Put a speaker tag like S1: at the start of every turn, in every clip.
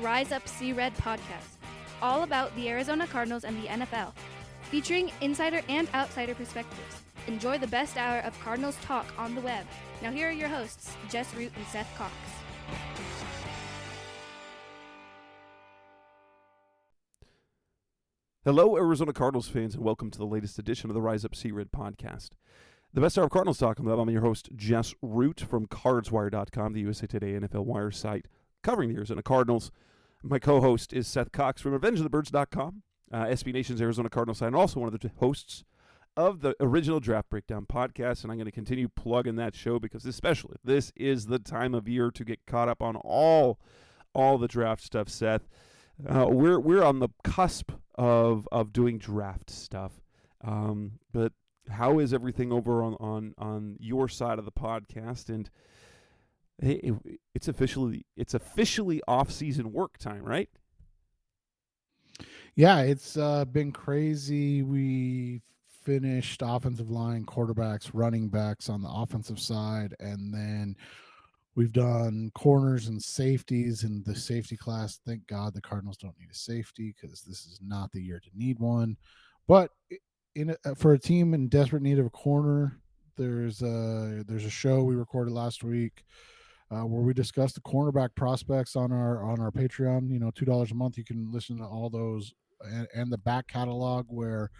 S1: Rise Up See Red podcast, all about the Arizona Cardinals and the NFL, featuring insider and outsider perspectives. Enjoy the best hour of Cardinals talk on the web. Now here are your hosts, Jess Root and Seth Cox.
S2: Hello, Arizona Cardinals fans, and welcome to the latest edition of the Rise Up See Red podcast. The best hour of Cardinals talk on the web. I'm your host, Jess Root from CardsWire.com, the USA Today NFL Wire site covering the Arizona Cardinals. My co-host is Seth Cox from RevengeOfTheBirds.com, SB Nation's Arizona Cardinals site, and also one of the hosts of the original Draft Breakdown podcast, and I'm going to continue plugging that show because this is the time of year to get caught up on all the draft stuff, Seth. We're on the cusp of doing draft stuff, but how is everything over on your side of the podcast? And hey, it's officially off-season work time, right?
S3: Yeah, it's been crazy. We finished offensive line, quarterbacks, running backs on the offensive side, and then we've done corners and safeties in the safety class. Thank God the Cardinals don't need a safety because this is not the year to need one. But for a team in desperate need of a corner, there's a show we recorded last week where we discussed the cornerback prospects on our Patreon. You know, $2 a month. You can listen to all those and the back catalog where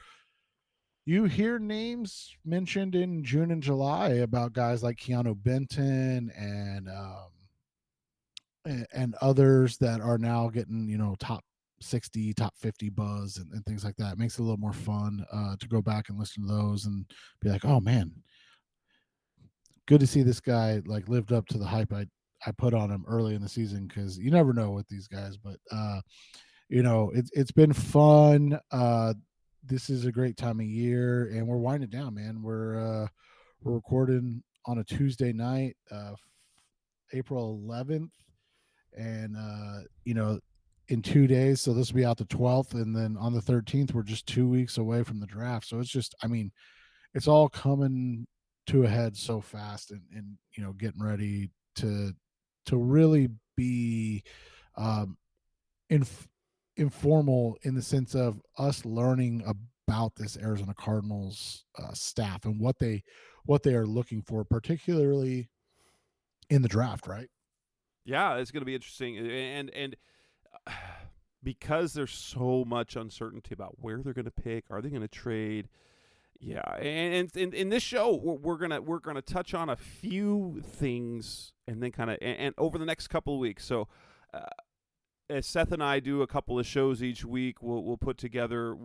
S3: you hear names mentioned in June and July about guys like Keanu Benton and others that are now getting, top 60, top 50 buzz and things like that. It makes it a little more fun to go back and listen to those and be like, oh man, good to see this guy like lived up to the hype I put on him early in the season, because you never know with these guys. But it's been fun. This is a great time of year, and we're winding down, man. We're recording on a Tuesday night, April 11th, and in 2 days. So this will be out the 12th, and then on the 13th, we're just 2 weeks away from the draft. So it's just, it's all coming to a head so fast, and getting ready to really be informal in the sense of us learning about this Arizona Cardinals staff and what they are looking for, particularly in the draft, right?
S2: Yeah, it's going to be interesting, and because there's so much uncertainty about where they're going to pick, are they going to trade? Yeah, and in this show, we're gonna touch on a few things, and then and over the next couple of weeks. So, as Seth and I do a couple of shows each week, we'll put together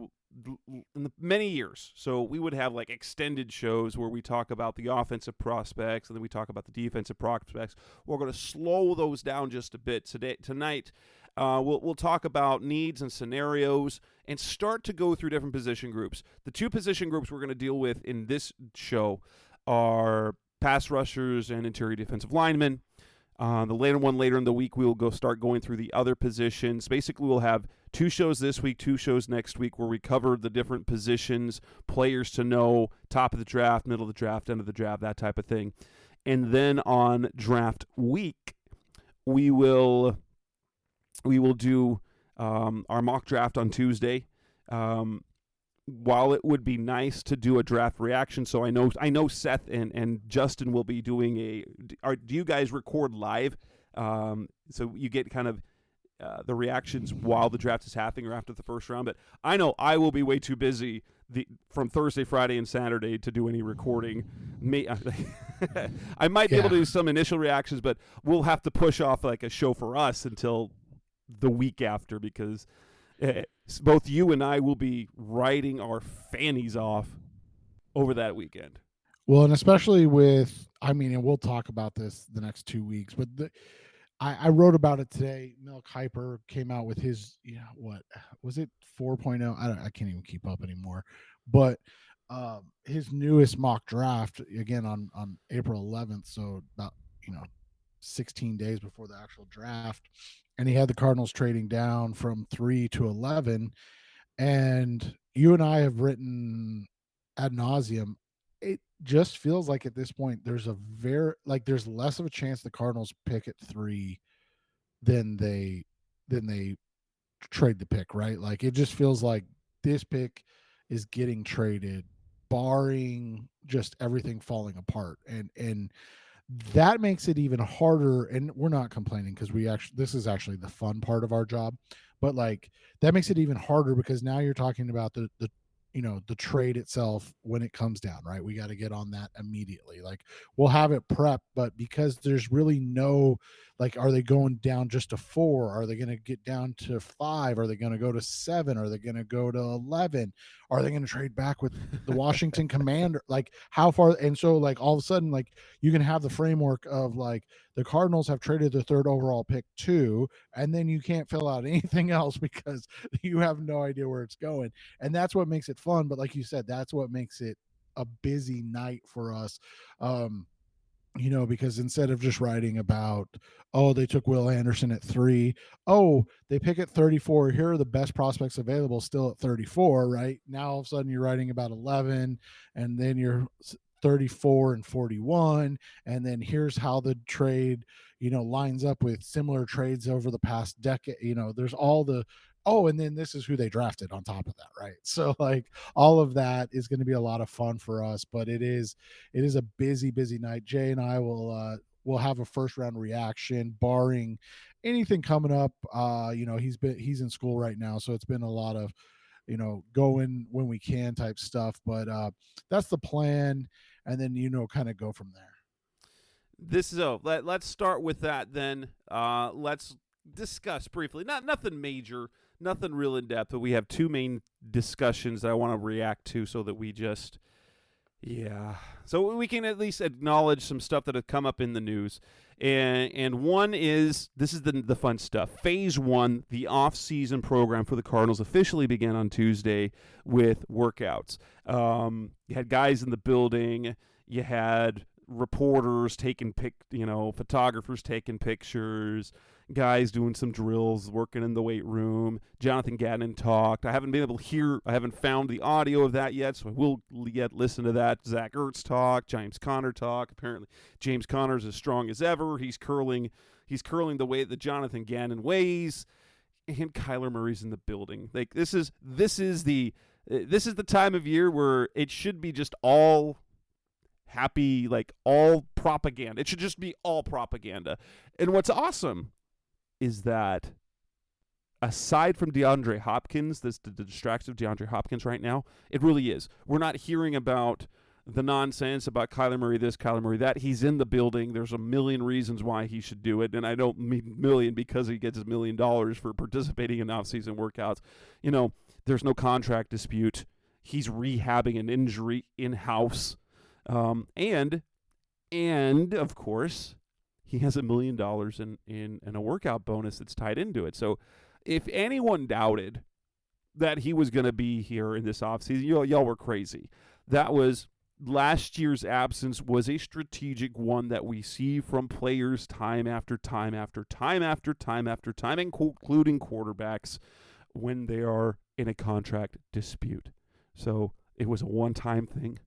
S2: in many years. So we would have like extended shows where we talk about the offensive prospects, and then we talk about the defensive prospects. We're going to slow those down just a bit tonight. We'll talk about needs and scenarios and start to go through different position groups. The two position groups we're going to deal with in this show are pass rushers and interior defensive linemen. Later in the week, we will start going through the other positions. Basically, we'll have 2 shows this week, 2 shows next week, where we cover the different positions, players to know, top of the draft, middle of the draft, end of the draft, that type of thing. And then on draft week, we will do our mock draft on Tuesday. While it would be nice to do a draft reaction, so I know Seth and Justin will be doing do you guys record live? So you get kind of the reactions while the draft is happening or after the first round. But I know I will be way too busy from Thursday, Friday, and Saturday to do any recording. I might be able to do some initial reactions, but we'll have to push off like a show for us until the week after, because both you and I will be riding our fannies off over that weekend.
S3: Well, and especially and we'll talk about this the next 2 weeks, but I wrote about it today. Mel Kiper came out with his, what was it, 4.0? I can't even keep up anymore. But his newest mock draft, again, on April 11th, so about, 16 days before the actual draft. And he had the Cardinals trading down from 3 to 11. And you and I have written ad nauseum. It just feels like at this point there's there's less of a chance the Cardinals pick at 3 than they then they trade the pick, right? Like it just feels like this pick is getting traded, barring just everything falling apart, and that makes it even harder. And we're not complaining because this is actually the fun part of our job, but like that makes it even harder because now you're talking about the the trade itself when it comes down, right? We got to get on that immediately. Like we'll have it prepped, but because there's really no, like, are they going down just to 4? Are they going to get down to 5? Are they going to go to 7? Are they going to go to 11? Are they going to trade back with the Washington Commander? Like how far? And so like all of a sudden, like you can have the framework of like the Cardinals have traded the 3rd overall pick too, and then you can't fill out anything else because you have no idea where it's going. And that's what makes it fun. But like you said, that's what makes it a busy night for us. Because instead of just writing about, oh, they took Will Anderson at 3, oh, they pick at 34. Here are the best prospects available still at 34, right? Now all of a sudden you're writing about 11, and then you're 34 and 41. And then here's how the trade, lines up with similar trades over the past decade. There's all the, oh, and then this is who they drafted on top of that, right? So like all of that is going to be a lot of fun for us, but it is a busy night. Jay and I will have a first round reaction, barring anything coming up. He's in school right now, so it's been a lot of going when we can type stuff. But that's the plan, and then kind of go from there.
S2: Let's start with that then. Let's discuss briefly. Nothing major, nothing real in depth, but we have 2 main discussions that I want to react to, so that we just. Yeah. So we can at least acknowledge some stuff that have come up in the news. And one is, this is the fun stuff. Phase 1, the off-season program for the Cardinals officially began on Tuesday with workouts. You had guys in the building. You had reporters taking photographers taking pictures, guys doing some drills, working in the weight room. Jonathan Gannon talked. I haven't found the audio of that yet, so I will yet listen to that. Zach Ertz talked, James Conner talked. Apparently, James Conner's as strong as ever. He's curling the way that Jonathan Gannon weighs, and Kyler Murray's in the building. Like this is the time of year where it should be just all happy, like all propaganda. It should just be all propaganda. And what's awesome is that aside from DeAndre Hopkins, the distraction of DeAndre Hopkins right now, it really is. We're not hearing about the nonsense about Kyler Murray this, Kyler Murray that. He's in the building. There's a million reasons why he should do it, and I don't mean million because he gets $1 million for participating in off-season workouts. There's no contract dispute. He's rehabbing an injury in-house. And of course, he has $1 million in a workout bonus that's tied into it. So if anyone doubted that he was going to be here in this offseason, y'all were crazy. That was last year's absence was a strategic one that we see from players time after time after time after time after time, including quarterbacks, when they are in a contract dispute. So it was a one-time thing.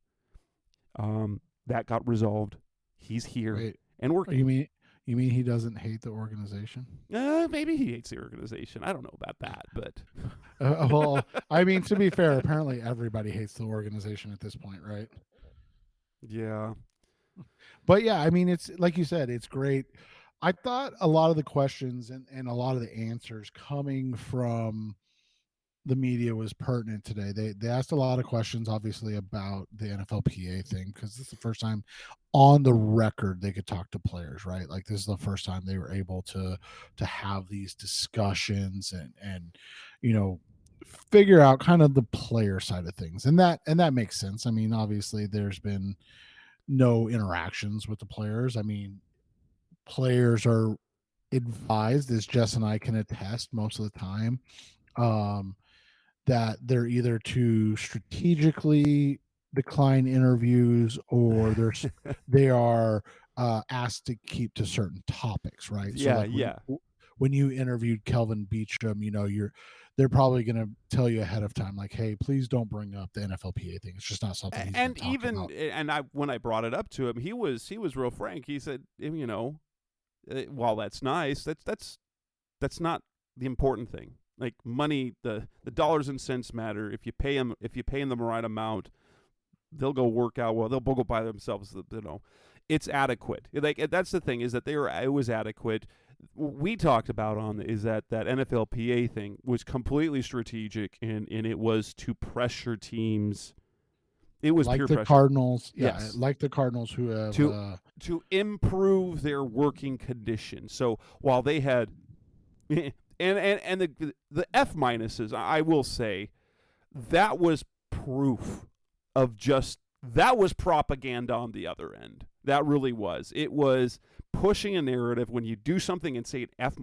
S2: That got resolved. He's here and working.
S3: You mean he doesn't hate the organization?
S2: Maybe he hates the organization. I don't know about that, but
S3: well, I mean, to be fair, apparently everybody hates the organization at this point, right?
S2: Yeah.
S3: But yeah, I mean, it's like you said, it's great. I thought a lot of the questions and a lot of the answers coming from the media was pertinent today. They asked a lot of questions, obviously, about the NFLPA thing, because this is the first time on the record they could talk to players, right? Like this is the first time they were able to have these discussions and figure out kind of the player side of things, and that makes sense. I mean, obviously, there's been no interactions with the players. I mean, players are advised, as Jess and I can attest most of the time, that they're either to strategically decline interviews or they are asked to keep to certain topics, right?
S2: Yeah,
S3: so like when you interviewed Kelvin Beachum, they're probably going to tell you ahead of time, like, hey, please don't bring up the NFLPA thing. It's just not something he's
S2: and
S3: talk
S2: even
S3: about.
S2: And when I brought it up to him, he was real frank. He said, while that's nice, that's not the important thing. Like money, the dollars and cents matter. If you pay them the right amount, they'll go work out well. They'll go buy themselves. It's adequate. Like that's the thing, is that it was adequate. We talked about is that NFLPA thing was completely strategic, and it was to pressure teams. It was
S3: like
S2: pure
S3: the
S2: pressure.
S3: Cardinals,
S2: Yes.
S3: like the Cardinals who have
S2: to improve their working conditions. So while they had and the F minuses, I will say, that was proof of that was propaganda on the other end. That really was. It was pushing a narrative. When you do something and say an F,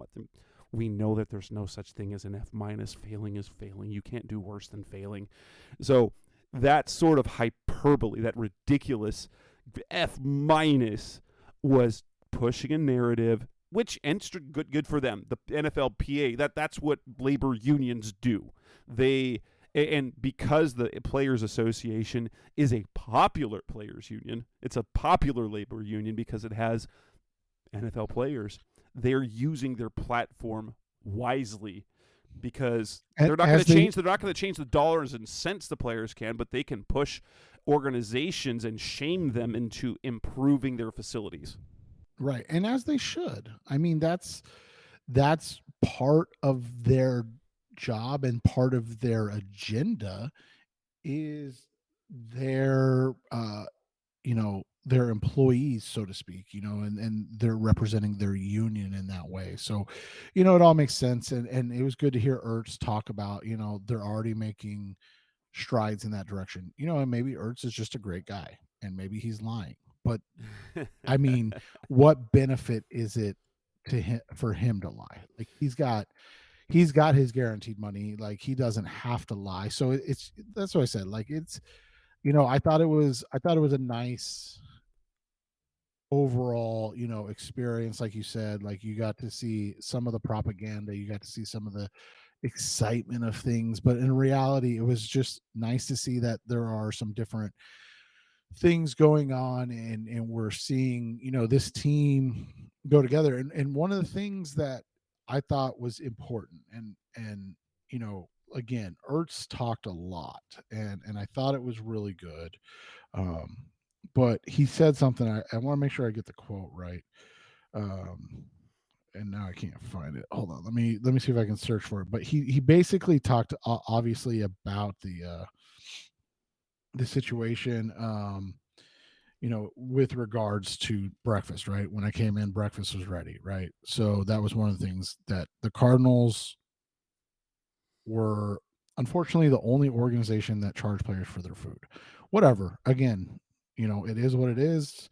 S2: we know that there's no such thing as an F minus. Failing is failing. You can't do worse than failing. So that sort of hyperbole, that ridiculous F minus, was pushing a narrative, which, and good for them. The NFLPA, that's what labor unions do. And because the Players Association is a popular players union, it's a popular labor union because it has NFL players, they're using their platform wisely, because they're not going to change the dollars and cents the players can, but they can push organizations and shame them into improving their facilities.
S3: Right, and as they should. I mean, that's part of their job, and part of their agenda is their their employees, so to speak, and they're representing their union in that way. So, it all makes sense. And it was good to hear Ertz talk about, they're already making strides in that direction, and maybe Ertz is just a great guy, and maybe he's lying. But I mean, what benefit is it to him for him to lie? Like, he's got his guaranteed money. Like, he doesn't have to lie. So that's what I said. Like, it's, I thought it was a nice overall, experience. Like you said, like, you got to see some of the propaganda, you got to see some of the excitement of things, but in reality, it was just nice to see that there are some different things going on, and we're seeing, this team go together. And one of the things that I thought was important, and again, Ertz talked a lot, and I thought it was really good. But he said something. I want to make sure I get the quote right. And now I can't find it. Hold on. Let me see if I can search for it. But he basically talked obviously about the situation, with regards to breakfast, right? When I came in, breakfast was ready, right? So that was one of the things that the Cardinals were, unfortunately, the only organization that charged players for their food. Whatever. Again, it is what it is.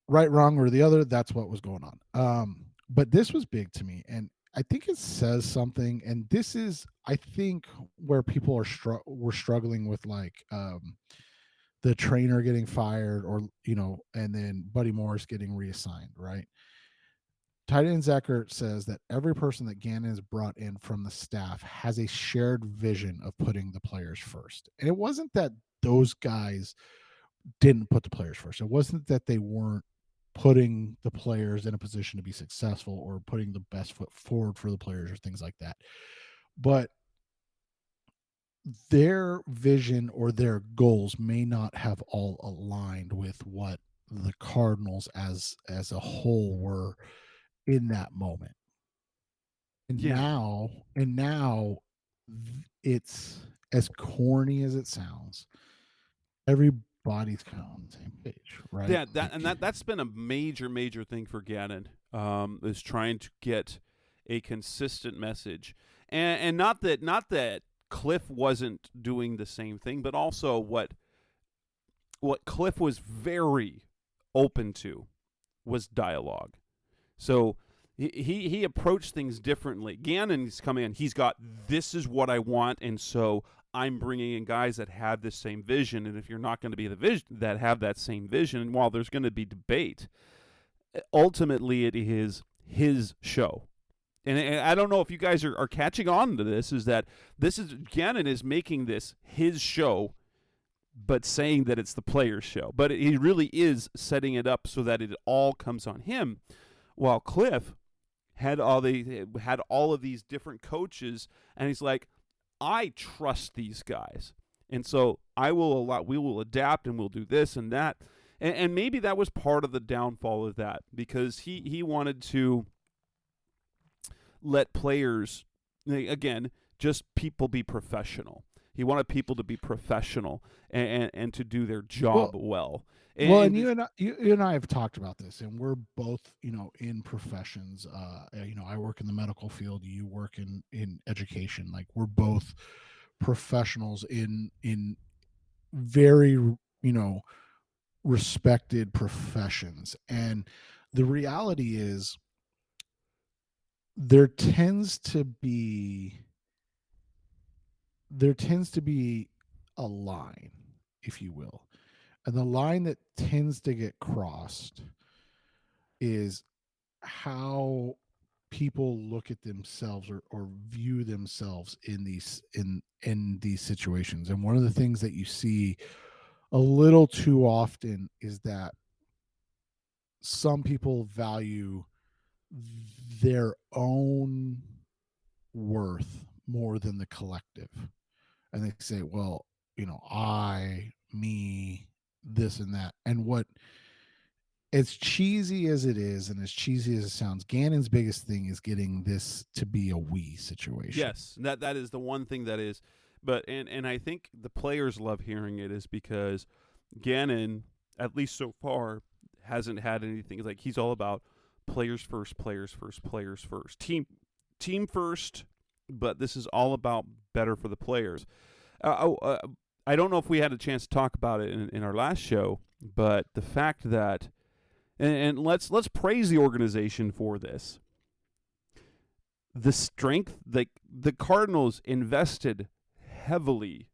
S3: Right, wrong, or the other, that's what was going on. But this was big to me, and I think it says something. And this is, I think, where people were struggling with, like, the trainer getting fired, or and then Buddy Morris getting reassigned, right? Tight end Zach Ertz says that every person that Gannon has brought in from the staff has a shared vision of putting the players first. And it wasn't that those guys didn't put the players first. It wasn't that they weren't putting the players in a position to be successful, or putting the best foot forward for the players, or things like that. But their vision or their goals may not have all aligned with what the Cardinals as a whole were in that moment. And now it's, as corny as it sounds, everybody's kind of on the same page, right?
S2: Yeah, that's been a major thing for Gannon, is trying to get a consistent message, and not that Cliff wasn't doing the same thing, but also what Cliff was very open to was dialogue. So he approached things differently. Gannon's come in, he's got, this is what I want, and so I'm bringing in guys that have this same vision. And if you're not going to be the vision that have that same vision, and while there's going to be debate, ultimately it is his show. And I don't know if you guys are catching on to this, is that Gannon is making this his show, but saying that it's the player's show. But he really is setting it up so that it all comes on him, while Cliff had all of these different coaches, and he's like, I trust these guys, and so we will adapt, and we'll do this and that, and maybe that was part of the downfall of that, because he wanted to let players, again, just people be professional. He wanted people to be professional and to do their job well.
S3: And you and I have talked about this, and we're both, in professions. I work in the medical field. You work in education. Like, we're both professionals in very, respected professions. And the reality is, there tends to be a line, if you will. And the line that tends to get crossed is how people look at themselves or view themselves in these situations. And one of the things that you see a little too often is that some people value their own worth more than the collective. And they say, well, me, this and that. And what, as cheesy as it is and as cheesy as it sounds, Gannon's biggest thing is getting this to be a we situation.
S2: Yes, that is the one thing that is. But and I think the players love hearing it, is because Gannon, at least so far, hasn't had anything. Like, he's all about players first, players first, players first. Team first, but this is all about better for the players. I don't know if we had a chance to talk about it in our last show, but the fact that, and let's praise the organization for this. The strength, the Cardinals invested heavily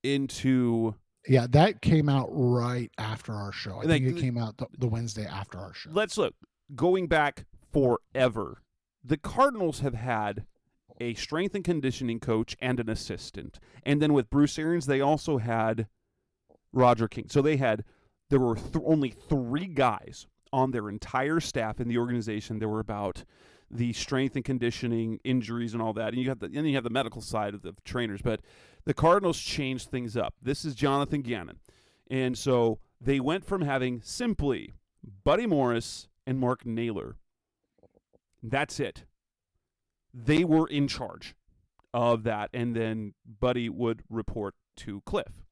S2: into.
S3: Yeah, that came out right after our show. I think it came out the Wednesday after our show.
S2: Let's look. Going back forever, the Cardinals have had a strength and conditioning coach and an assistant. And then with Bruce Arians, they also had Roger King. So there were only 3 guys on their entire staff in the organization. There were about the strength and conditioning, injuries, and all that. And you have the medical side of the trainers. But the Cardinals changed things up. This is Jonathan Gannon. And so they went from having simply Buddy Morris and Mark Naylor. That's it. They were in charge of that, and then Buddy would report to Cliff.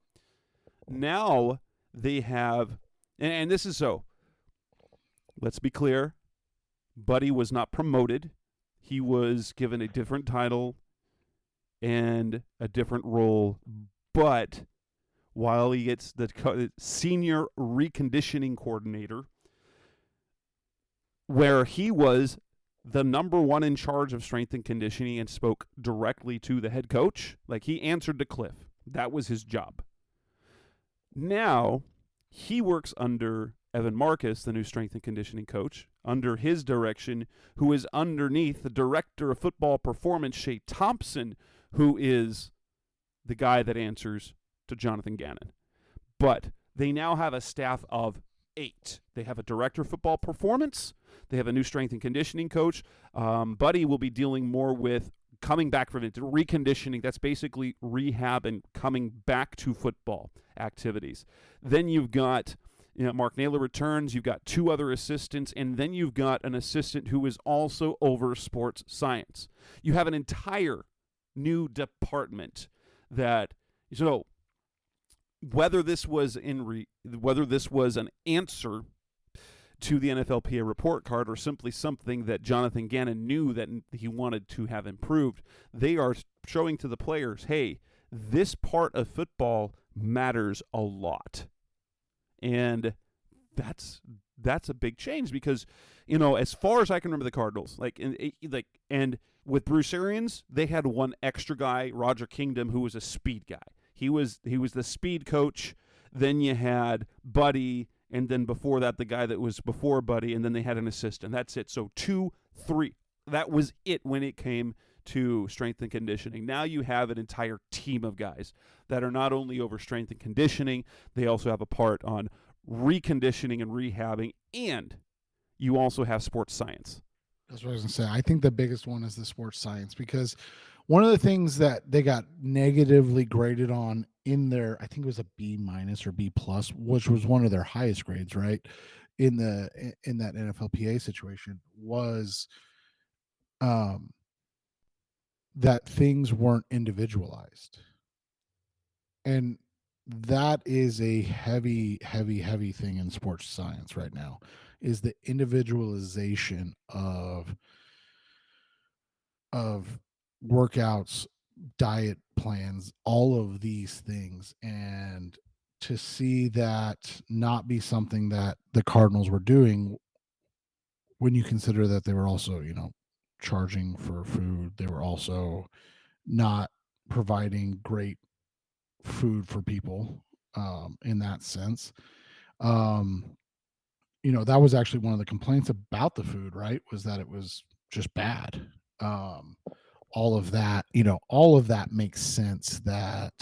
S2: Now they have, and this is so, let's be clear, Buddy was not promoted. He was given a different title and a different role, but while he gets the senior reconditioning coordinator, where he was the number one in charge of strength and conditioning and spoke directly to the head coach. Like, he answered to Cliff. That was his job. Now, he works under Evan Marcus, the new strength and conditioning coach, under his direction, who is underneath the director of football performance, Shay Thompson, who is the guy that answers to Jonathan Gannon. But they now have a staff of 8. They have a director of football performance. They have a new strength and conditioning coach. Buddy will be dealing more with coming back from it, reconditioning. That's basically rehab and coming back to football activities. Then you've got, Mark Naylor returns. You've got 2 other assistants, and then you've got an assistant who is also over sports science. You have an entire new department that, so whether this was an answer to the NFLPA report card or simply something that Jonathan Gannon knew that he wanted to have improved, they are showing to the players, hey, this part of football matters a lot. And that's a big change because, as far as I can remember the Cardinals, and with Bruce Arians, they had one extra guy, Roger Kingdom, who was a speed guy. He was the speed coach. Then you had Buddy, and then before that, the guy that was before Buddy, and then they had an assistant. That's it. So 2, 3. That was it when it came to strength and conditioning. Now you have an entire team of guys that are not only over strength and conditioning, they also have a part on reconditioning and rehabbing, and you also have sports science.
S3: That's what I was gonna say. I think the biggest one is the sports science, because one of the things that they got negatively graded on in their, I think it was a B minus or B plus, which was one of their highest grades, right? In that NFLPA situation, was um that things weren't individualized. And that is a heavy, heavy, heavy thing in sports science right now, is the individualization of workouts, diet plans, all of these things. And to see that not be something that the Cardinals were doing, when you consider that they were also, charging for food, they were also not providing great food for people, in that sense. Um, that was actually one of the complaints about the food, right? Was that it was just bad. Um, all of that makes sense, that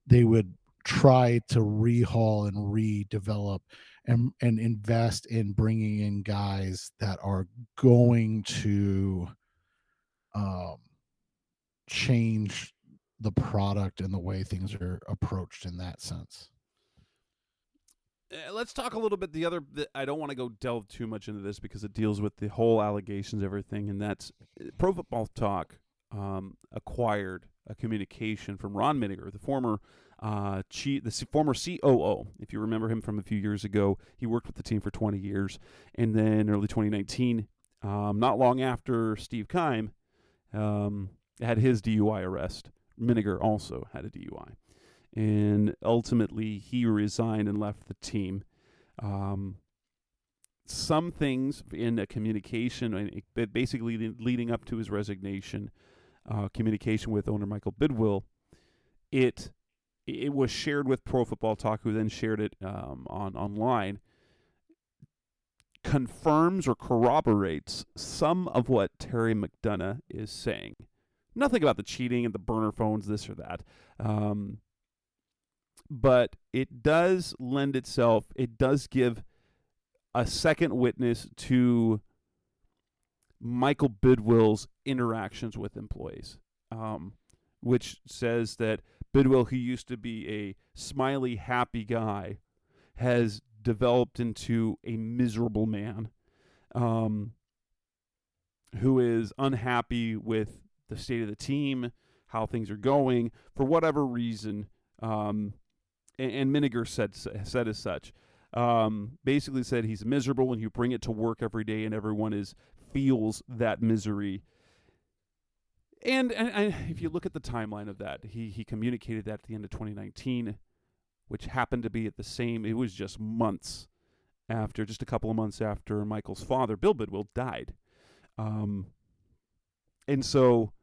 S3: they would try to rehaul and redevelop and invest in bringing in guys that are going to um, change the product and the way things are approached in that sense.
S2: Let's talk a little bit. I don't want to go delve too much into this because it deals with the whole allegations, everything, and that's Pro Football Talk acquired a communication from Ron Minegar, the former former COO. If you remember him from a few years ago, he worked with the team for 20 years, and then early 2019, not long after Steve Keim had his DUI arrest, Minegar also had a DUI. And ultimately, he resigned and left the team. Some things in a communication, basically leading up to his resignation, communication with owner Michael Bidwill, it was shared with Pro Football Talk, who then shared it online, confirms or corroborates some of what Terry McDonough is saying. Nothing about the cheating and the burner phones, this or that. But it does lend itself, it does give a second witness to Michael Bidwill's interactions with employees, which says that Bidwill, who used to be a smiley, happy guy, has developed into a miserable man, who is unhappy with the state of the team, how things are going, for whatever reason. And Minegar said as such. Basically said he's miserable when you bring it to work every day and everyone feels that misery. And if you look at the timeline of that, he communicated that at the end of 2019, which happened to be it was just a couple of months after Michael's father, Bill Bidwill, died. And so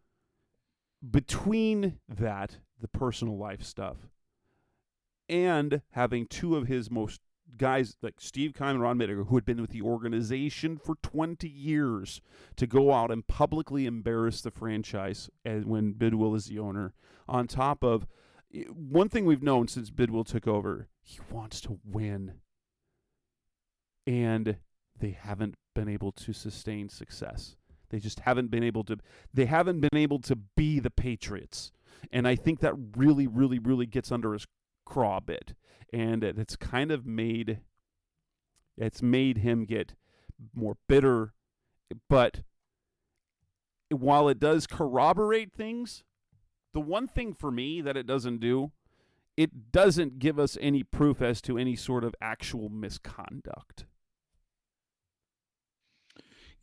S2: between that, the personal life stuff, and having two of his most guys like Steve Keim and Ron Minegar, who had been with the organization for 20 years, to go out and publicly embarrass the franchise when Bidwill is the owner, on top of one thing we've known since Bidwill took over, he wants to win. And they haven't been able to sustain success. They just haven't been able to be the Patriots. And I think that really, really, really gets under his craw a bit, and it's kind of made him get more bitter. But while it does corroborate things, the one thing for me that it doesn't do, it doesn't give us any proof as to any sort of actual misconduct.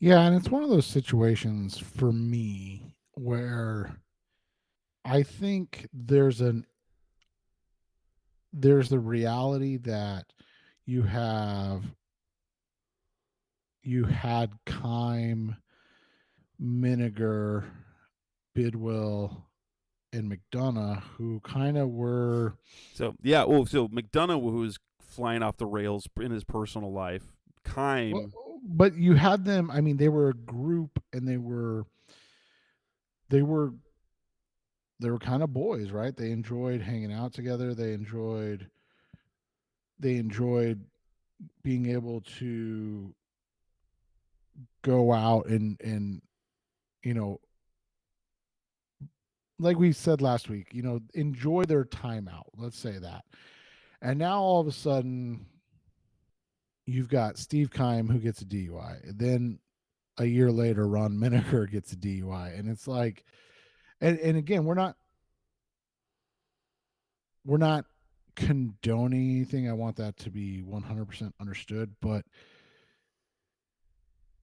S3: Yeah, and it's one of those situations for me where I think there's the reality that you had Keim, Minegar, Bidwill, and McDonough, who kind of were.
S2: So McDonough, who was flying off the rails in his personal life, Keim.
S3: But you had them. I mean, they were a group, and they were kind of boys, right? They enjoyed hanging out together. They enjoyed being able to go out and you know, like we said last week, enjoy their timeout. Let's say that. And now all of a sudden, you've got Steve Keim who gets a DUI. Then a year later, Ron Minegar gets a DUI, and it's like, and again, we're not condoning anything. I want that to be 100% understood, but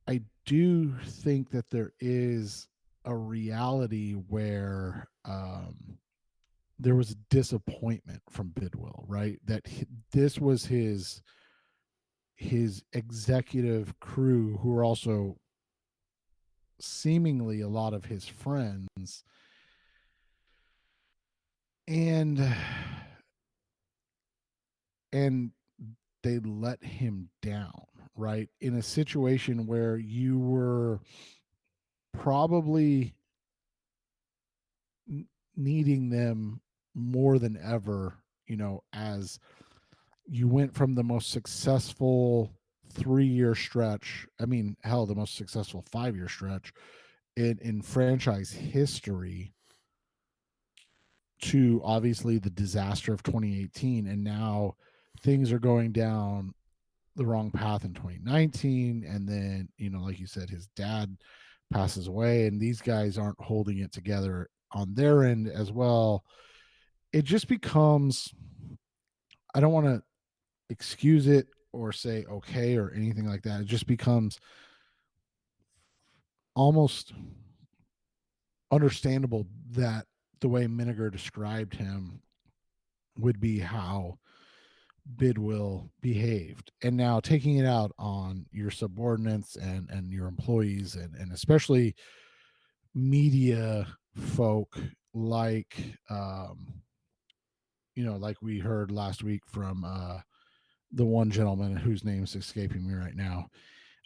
S3: I do think that there is a reality where there was disappointment from Bidwill, right? That this was his executive crew, who are also seemingly a lot of his friends, and and they let him down, right? In a situation where you were probably needing them more than ever, as you went from the most successful 3-year stretch. I mean, hell, the most successful 5-year stretch in franchise history, to obviously the disaster of 2018. And now things are going down the wrong path in 2019. And then, like you said, his dad passes away, and these guys aren't holding it together on their end as well. It just becomes, I don't want to excuse it or say okay or anything like that. It just becomes almost understandable that the way Minegar described him would be how Bidwill behaved. And now taking it out on your subordinates and your employees, and especially media folk, like like we heard last week from the one gentleman whose name is escaping me right now.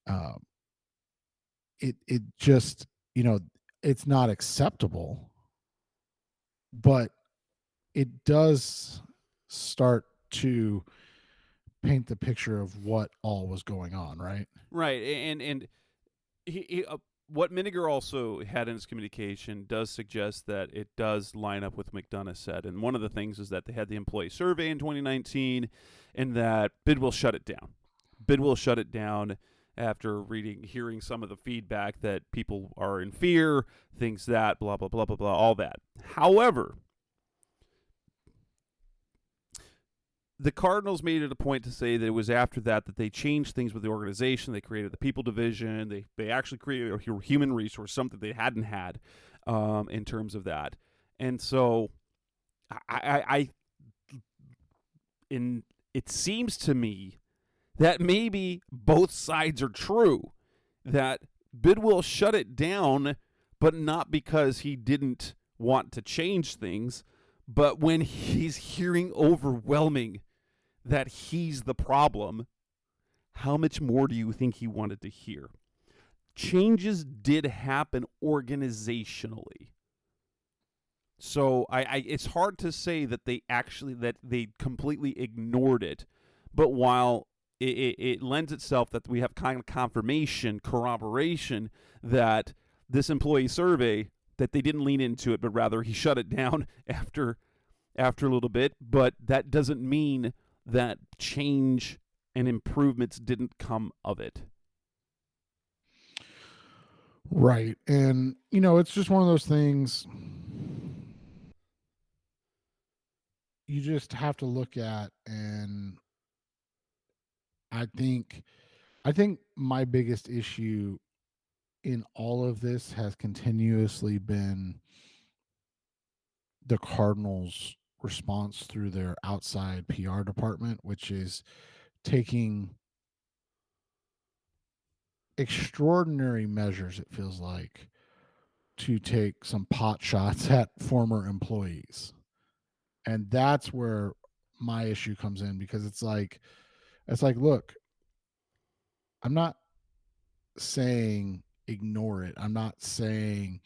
S3: um, it just, it's not acceptable, but it does start to paint the picture of what all was going on, right?
S2: Right, and what Minegar also had in his communication does suggest that it does line up with McDonough said. And one of the things is that they had the employee survey in 2019, and that Bidwill shut it down. Bidwill shut it down after hearing some of the feedback that people are in fear, things that blah blah blah blah blah, all that. However, the Cardinals made it a point to say that it was after that they changed things with the organization. They created the people division. They actually created a human resource, something they hadn't had in terms of that. And so, I in it seems to me that maybe both sides are true. That Bidwill shut it down, but not because he didn't want to change things, but when he's hearing overwhelming that he's the problem, how much more do you think he wanted to hear? Changes did happen organizationally. So it's hard to say that they completely ignored it. But while it lends itself that we have kind of corroboration that this employee survey, that they didn't lean into it, but rather he shut it down after a little bit. But that doesn't mean that change and improvements didn't come of it.
S3: Right. And, it's just one of those things you just have to look at. And I think my biggest issue in all of this has continuously been the Cardinals' response through their outside PR department, which is taking extraordinary measures, it feels like, to take some pot shots at former employees. And that's where my issue comes in, because it's like, look, I'm not saying ignore it. I'm not saying,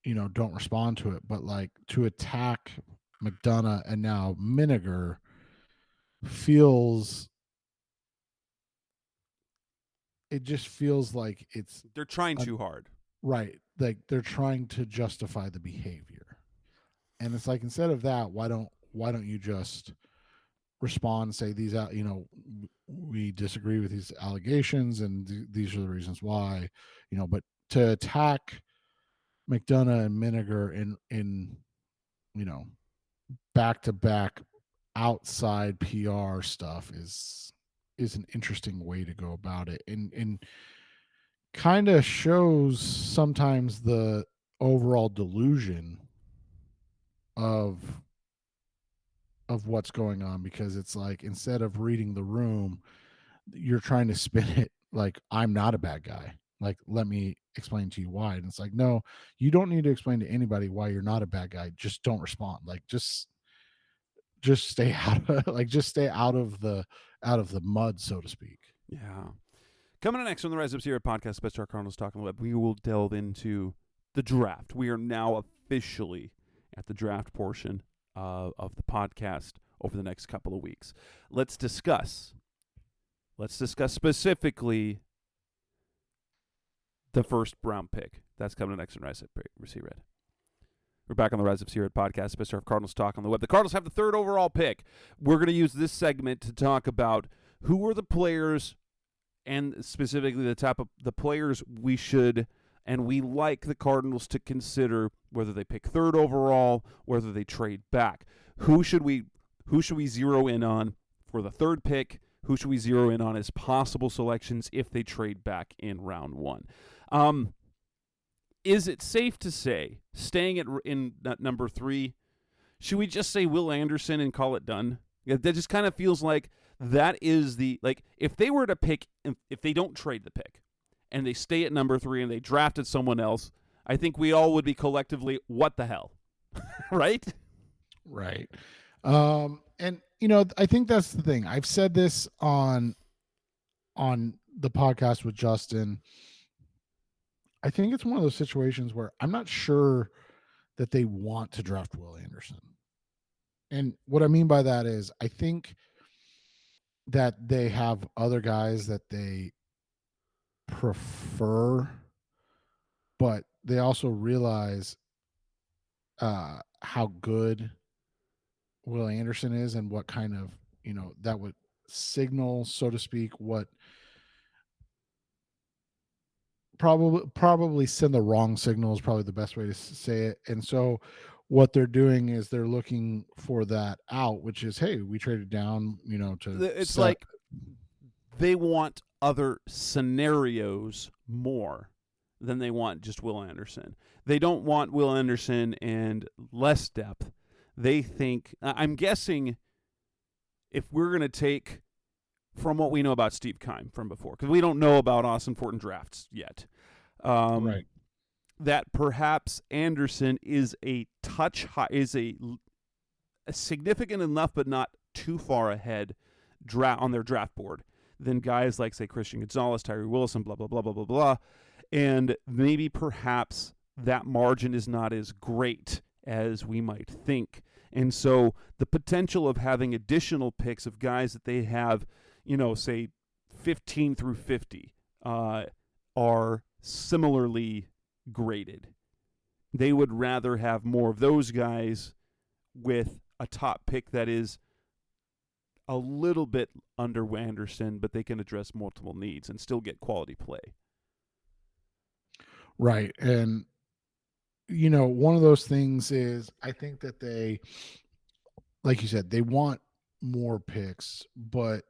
S3: don't respond to it, but like, to attack McDonough and now Minegar feels it just feels like
S2: they're trying too hard.
S3: Right. Like they're trying to justify the behavior. And it's like, instead of that, why don't you just respond and say, these out, we disagree with these allegations, and these are the reasons why, but to attack McDonough and Minegar in back to back outside PR stuff is an interesting way to go about it, and kind of shows sometimes the overall delusion of what's going on, because it's like, instead of reading the room, you're trying to spin it like, I'm not a bad guy, like, let me explain to you why. And it's like, no, you don't need to explain to anybody why you're not a bad guy. Just don't respond. Like, just stay out of, like, just stay out of the mud, so to speak.
S2: Yeah. Coming up next on the Rise Up Sierra podcast, Best Our Cardinals Talk on the Web, we will delve into the draft. We are now officially at the draft portion of the podcast over the next couple of weeks. Let's discuss specifically the first round pick. That's coming next on Rise Up Sierra. We're back on the Rise Up Sierra podcast, Best Our Cardinals Talk on the Web. The Cardinals have the 3rd overall pick. We're going to use this segment to talk about who are the players, and specifically the type of the players we should and we like the Cardinals to consider, whether they pick 3rd overall, whether they trade back. Who should we zero in on for the 3rd pick? Who should we zero in on as possible selections if they trade back in round 1? Is it safe to say, staying in number 3, should we just say Will Anderson and call it done? That just kind of feels like that is if they were to pick, if they don't trade the pick and they stay at number 3 and they drafted someone else, I think we all would be collectively, what the hell? Right?
S3: Right. And I think that's the thing. I've said this on the podcast with Justin. I think it's one of those situations where I'm not sure that they want to draft Will Anderson. And what I mean by that is, I think that they have other guys that they prefer, but they also realize how good Will Anderson is, and what kind of, that would signal, so to speak, what probably send the wrong signal is probably the best way to say it. And so what they're doing is they're looking for that out, which is, hey, we traded down, to
S2: it's like they want other scenarios more than they want just Will Anderson. They don't want Will Anderson and less depth. They think, I'm guessing, if we're going to take from what we know about Steve Keim from before, because we don't know about Austin Fortin drafts yet,
S3: right,
S2: that perhaps Anderson is a touch high, is a significant enough but not too far ahead on their draft board than guys like, say, Christian Gonzalez, Tyree Wilson, blah, blah, blah, blah, blah, blah. And maybe perhaps that margin is not as great as we might think. And so the potential of having additional picks of guys that they have, say 15 through 50, are similarly graded. They would rather have more of those guys with a top pick that is a little bit under Anderson, but they can address multiple needs and still get quality play.
S3: Right. And, one of those things is, I think that they, like you said, they want more picks, but,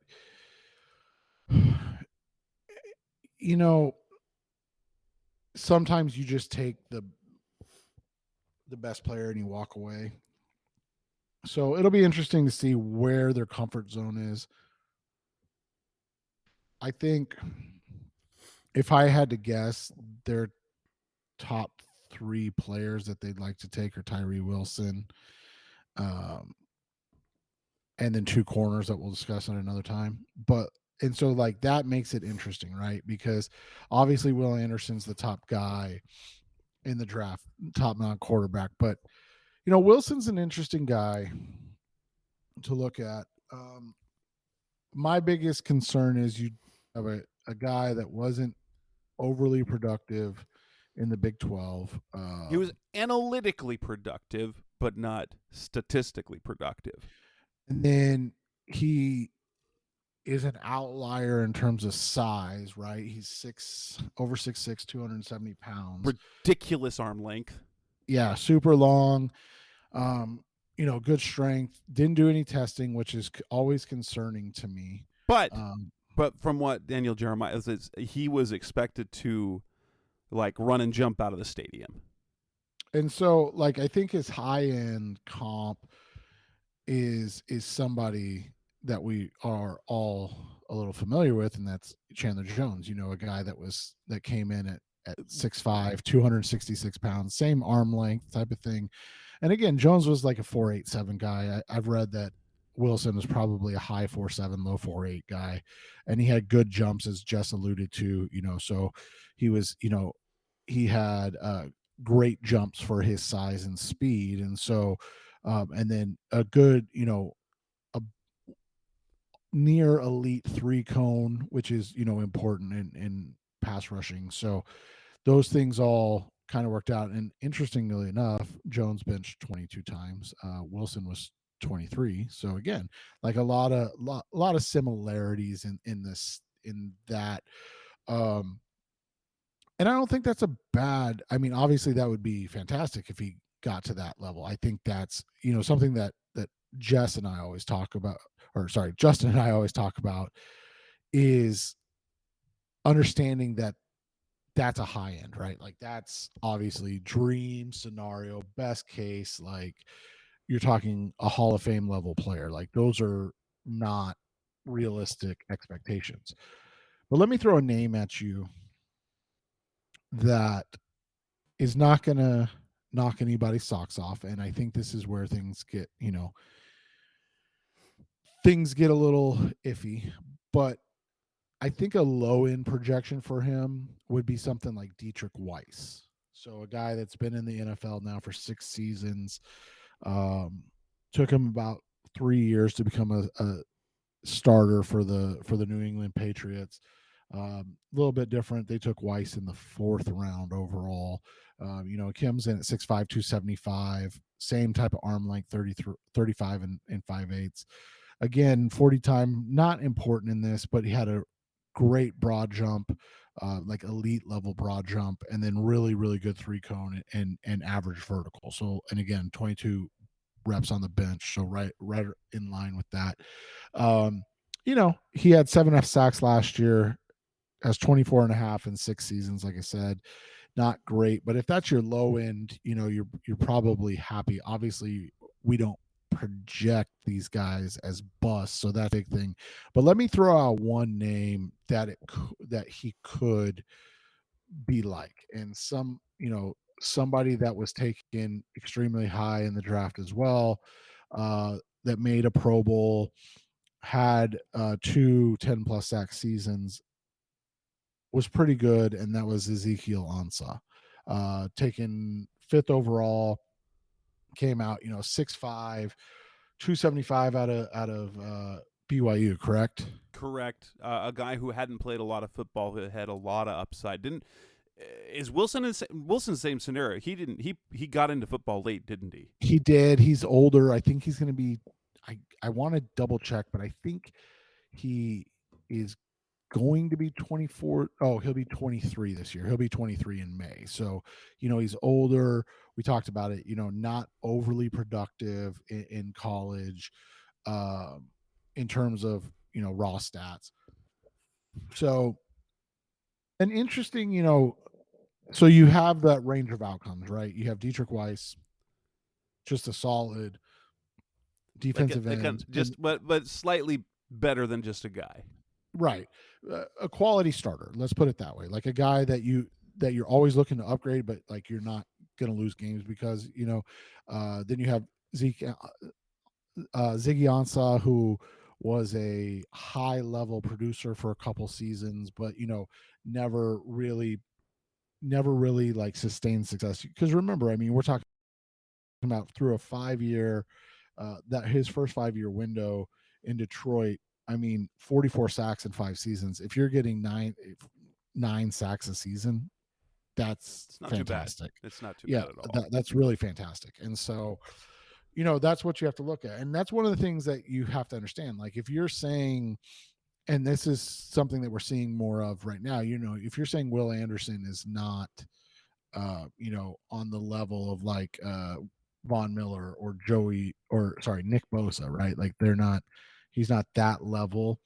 S3: sometimes you just take the best player and you walk away. So it'll be interesting to see where their comfort zone is. I think if I had to guess, their top 3 players that they'd like to take are Tyree Wilson, and then 2 corners that we'll discuss at another time. And so that makes it interesting, right? Because obviously Will Anderson's the top guy in the draft, top non-quarterback. But, Wilson's an interesting guy to look at. My biggest concern is you have a guy that wasn't overly productive in the Big 12.
S2: He was analytically productive, but not statistically productive.
S3: And then he is an outlier in terms of size, right? He's over 6'6", 270 pounds.
S2: Ridiculous arm length.
S3: Yeah, super long. Good strength. Didn't do any testing, which is always concerning to me.
S2: But from what Daniel Jeremiah says, he was expected to like run and jump out of the stadium.
S3: And so, like, I think his high end comp is somebody that we are all a little familiar with, and that's Chandler Jones. A guy that came in at 6'5", 266 pounds, same arm length type of thing. And again, Jones was like a 4.87 guy. I've read that Wilson was probably a high 4.7, low 4.8 guy, and he had good jumps, as Jess alluded to. So he was, he had great jumps for his size and speed, and so, and then a good, a near elite 3-cone, which is important in pass rushing. So those things all kind of worked out. And interestingly enough, Jones benched 22 times. Wilson was 23. So again, like a lot of similarities in that. And I don't think that's a bad. I mean, obviously that would be fantastic if he got to that level. I think that's something that Jess and I always talk about, or sorry, Justin and I always talk about, is understanding that that's a high end, right? Like that's obviously dream scenario, best case. Like you're talking a Hall of Fame level player. Like those are not realistic expectations. But let me throw a name at you that is not going to knock anybody's socks off. And I think this is where things get, things get a little iffy. But I think a low end projection for him would be something like Dietrich Weiss. So a guy that's been in the NFL now for 6 seasons. Took him about 3 years to become a starter for the New England Patriots. A little bit different. They took Weiss in the 4th round overall. Kim's in at 6'5", 275. Same type of arm length, 35 and 5/8. Again, 40 time, not important in this, but he had a great broad jump, like elite level broad jump, and then really, really good 3-cone and average vertical. So, and again, 22 reps on the bench. So right in line with that. He had 7 sacks last year, has 24 and a half in 6 seasons. Like I said, not great, but if that's your low end, you're probably happy. Obviously we don't project these guys as busts, so that's a big thing. But let me throw out one name that he could be like, and somebody that was taken extremely high in the draft as well, that made a Pro Bowl, had 2 10+ sack seasons, was pretty good, and that was Ezekiel Ansah, taken 5th overall, came out 6'5", 275 out of BYU, correct?
S2: Correct. A guy who hadn't played a lot of football, who had a lot of upside. Is Wilson's the same scenario? He got into football late, didn't he?
S3: He did. He's older. I think he's going to be. I want to double check, but I think he is going to be 24. Oh, he'll be 23 this year. He'll be 23 in May. So, he's older. We talked about it, not overly productive in college, in terms of, raw stats. So an interesting, so you have that range of outcomes, right? You have Dietrich Weiss, just a solid defensive end,
S2: but slightly better than just a guy.
S3: Right. A quality starter. Let's put it that way. Like a guy that you're always looking to upgrade, but like you're not going to lose games because, then you have Ziggy Ansah, who was a high level producer for a couple seasons, but, never really like sustained success. Because remember, I mean, we're talking about through a 5-year, that his first 5-year window in Detroit, I mean, 44 sacks in 5 seasons. If you're getting nine sacks a season, that's
S2: It's not too bad.
S3: fantastic.
S2: It's not too
S3: Yeah,
S2: bad at all.
S3: that's really fantastic. And so, that's what you have to look at. And that's one of the things that you have to understand. Like if you're saying, and this is something that we're seeing more of right now, if you're saying Will Anderson is not, on the level of like Von Miller or Nick Bosa, right? Like he's not that level.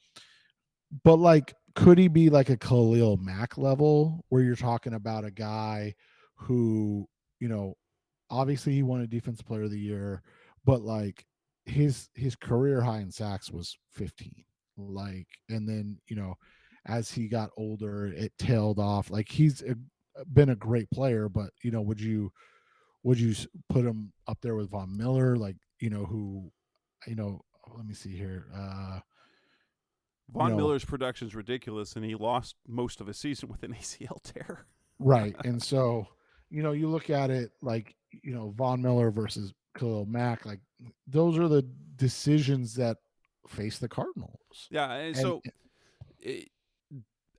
S3: But like, could he be like a Khalil Mack level where you're talking about a guy who, obviously he won a defensive player of the year, but like his career high in sacks was 15. Like, and then, as he got older, it tailed off. Like been a great player, but would you put him up there with Von Miller? Like, who, let me see here.
S2: Von Miller's production is ridiculous, and he lost most of his season with an ACL tear.
S3: Right. And so, you look at it like, Von Miller versus Khalil Mack, like those are the decisions that face the Cardinals.
S2: Yeah, and so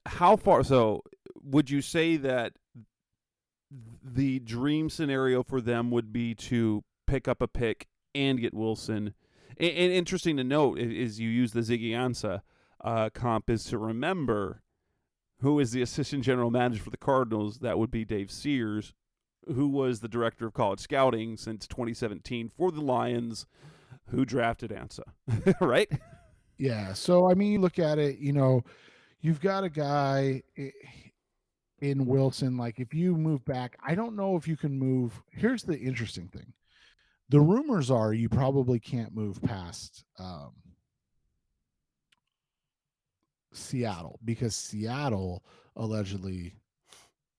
S2: how far? So would you say that the dream scenario for them would be to pick up a pick and get Wilson? And interesting to note is you use the Ziggy Ansah comp is to remember who is the assistant general manager for the Cardinals. That would be Dave Sears, who was the director of college scouting since 2017 for the Lions, who drafted Ansah, right?
S3: Yeah. So, I mean, you look at it, you've got a guy in Wilson. Like, if you move back, I don't know if you can move. Here's the interesting thing. The rumors are you probably can't move past Seattle, because Seattle allegedly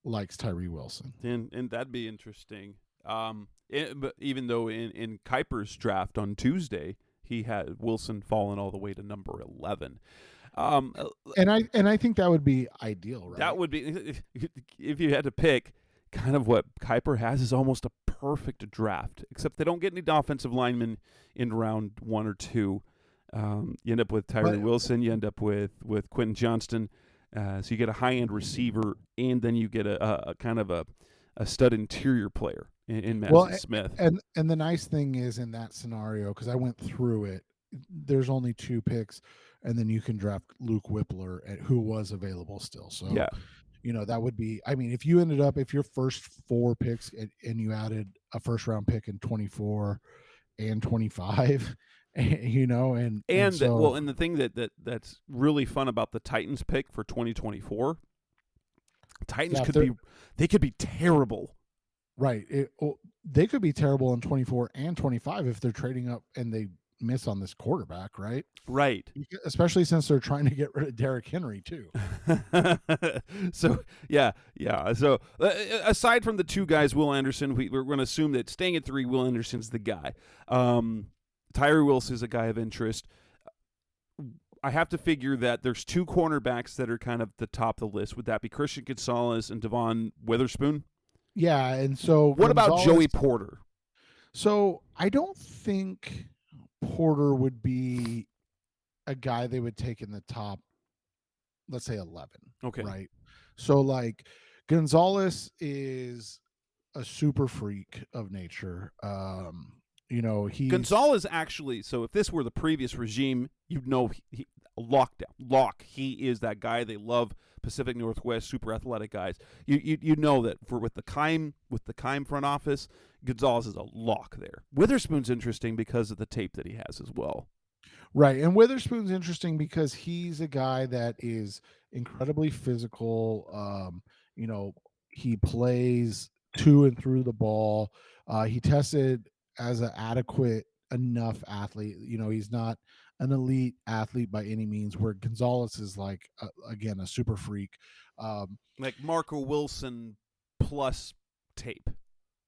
S3: likes Tyree Wilson.
S2: And that'd be interesting. But even though in Kuiper's draft on Tuesday, he had Wilson fallen all the way to number 11.
S3: And I think that would be ideal, right?
S2: That would be, if you had to pick, kind of what Kuiper has is almost a perfect draft, except they don't get any offensive linemen in round 1 or 2. You end up with Tyree Wilson. You end up with Quentin Johnston. So you get a high-end receiver, and then you get a kind of a stud interior player in Madison Smith.
S3: And the nice thing is in that scenario, because I went through it, there's only 2 picks, and then you can draft Luke Whippler, who was available still. So,
S2: yeah.
S3: That would be, I mean, if your first 4 picks and you added a first-round pick in 24 and 25, and so,
S2: and the thing that's really fun about the Titans pick for 2024, Titans could be terrible.
S3: Right. They could be terrible in 24 and 25 if they're trading up and they miss on this quarterback, right?
S2: Right.
S3: Especially since they're trying to get rid of Derrick Henry too.
S2: So yeah. So aside from the 2 guys, Will Anderson, we're going to assume that staying at 3, Will Anderson's the guy. Tyree Wilson is a guy of interest. I have to figure that there's 2 cornerbacks that are kind of the top of the list. Would that be Christian Gonzalez and Devon Witherspoon?
S3: Yeah, and so
S2: what about Joey Porter?
S3: So I don't think Porter would be a guy they would take in the top, let's say 11.
S2: Okay.
S3: Right. So like Gonzalez is a super freak of nature.
S2: Gonzalez actually, so if this were the previous regime, you'd know he he is that guy. They love Pacific Northwest super athletic guys. You know that with the Keim front office, Gonzalez is a lock there. Witherspoon's interesting because of the tape that he has as well.
S3: Right, and Witherspoon's interesting because he's a guy that is incredibly physical. He plays to and through the ball. He tested as an adequate enough athlete. He's not an elite athlete by any means, where Gonzalez is like, again, a super freak.
S2: Like Marco Wilson plus tape.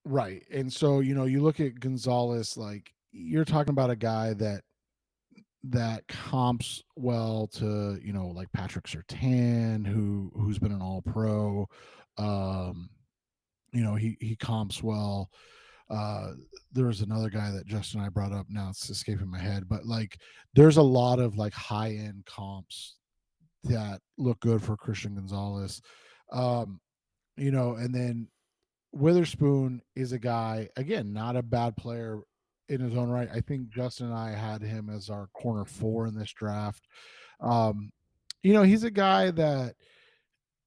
S3: Right. And so, you look at Gonzalez, like you're talking about a guy that comps well to, like Patrick Surtain, who's been an all-pro. He comps well. Uh, there was another guy that Justin and I brought up. Now it's escaping my head, but like there's a lot of like high end comps that look good for Christian Gonzalez. Um, and then Witherspoon is a guy, again, not a bad player in his own right. I think Justin and I had him as our corner 4 in this draft. Um, he's a guy that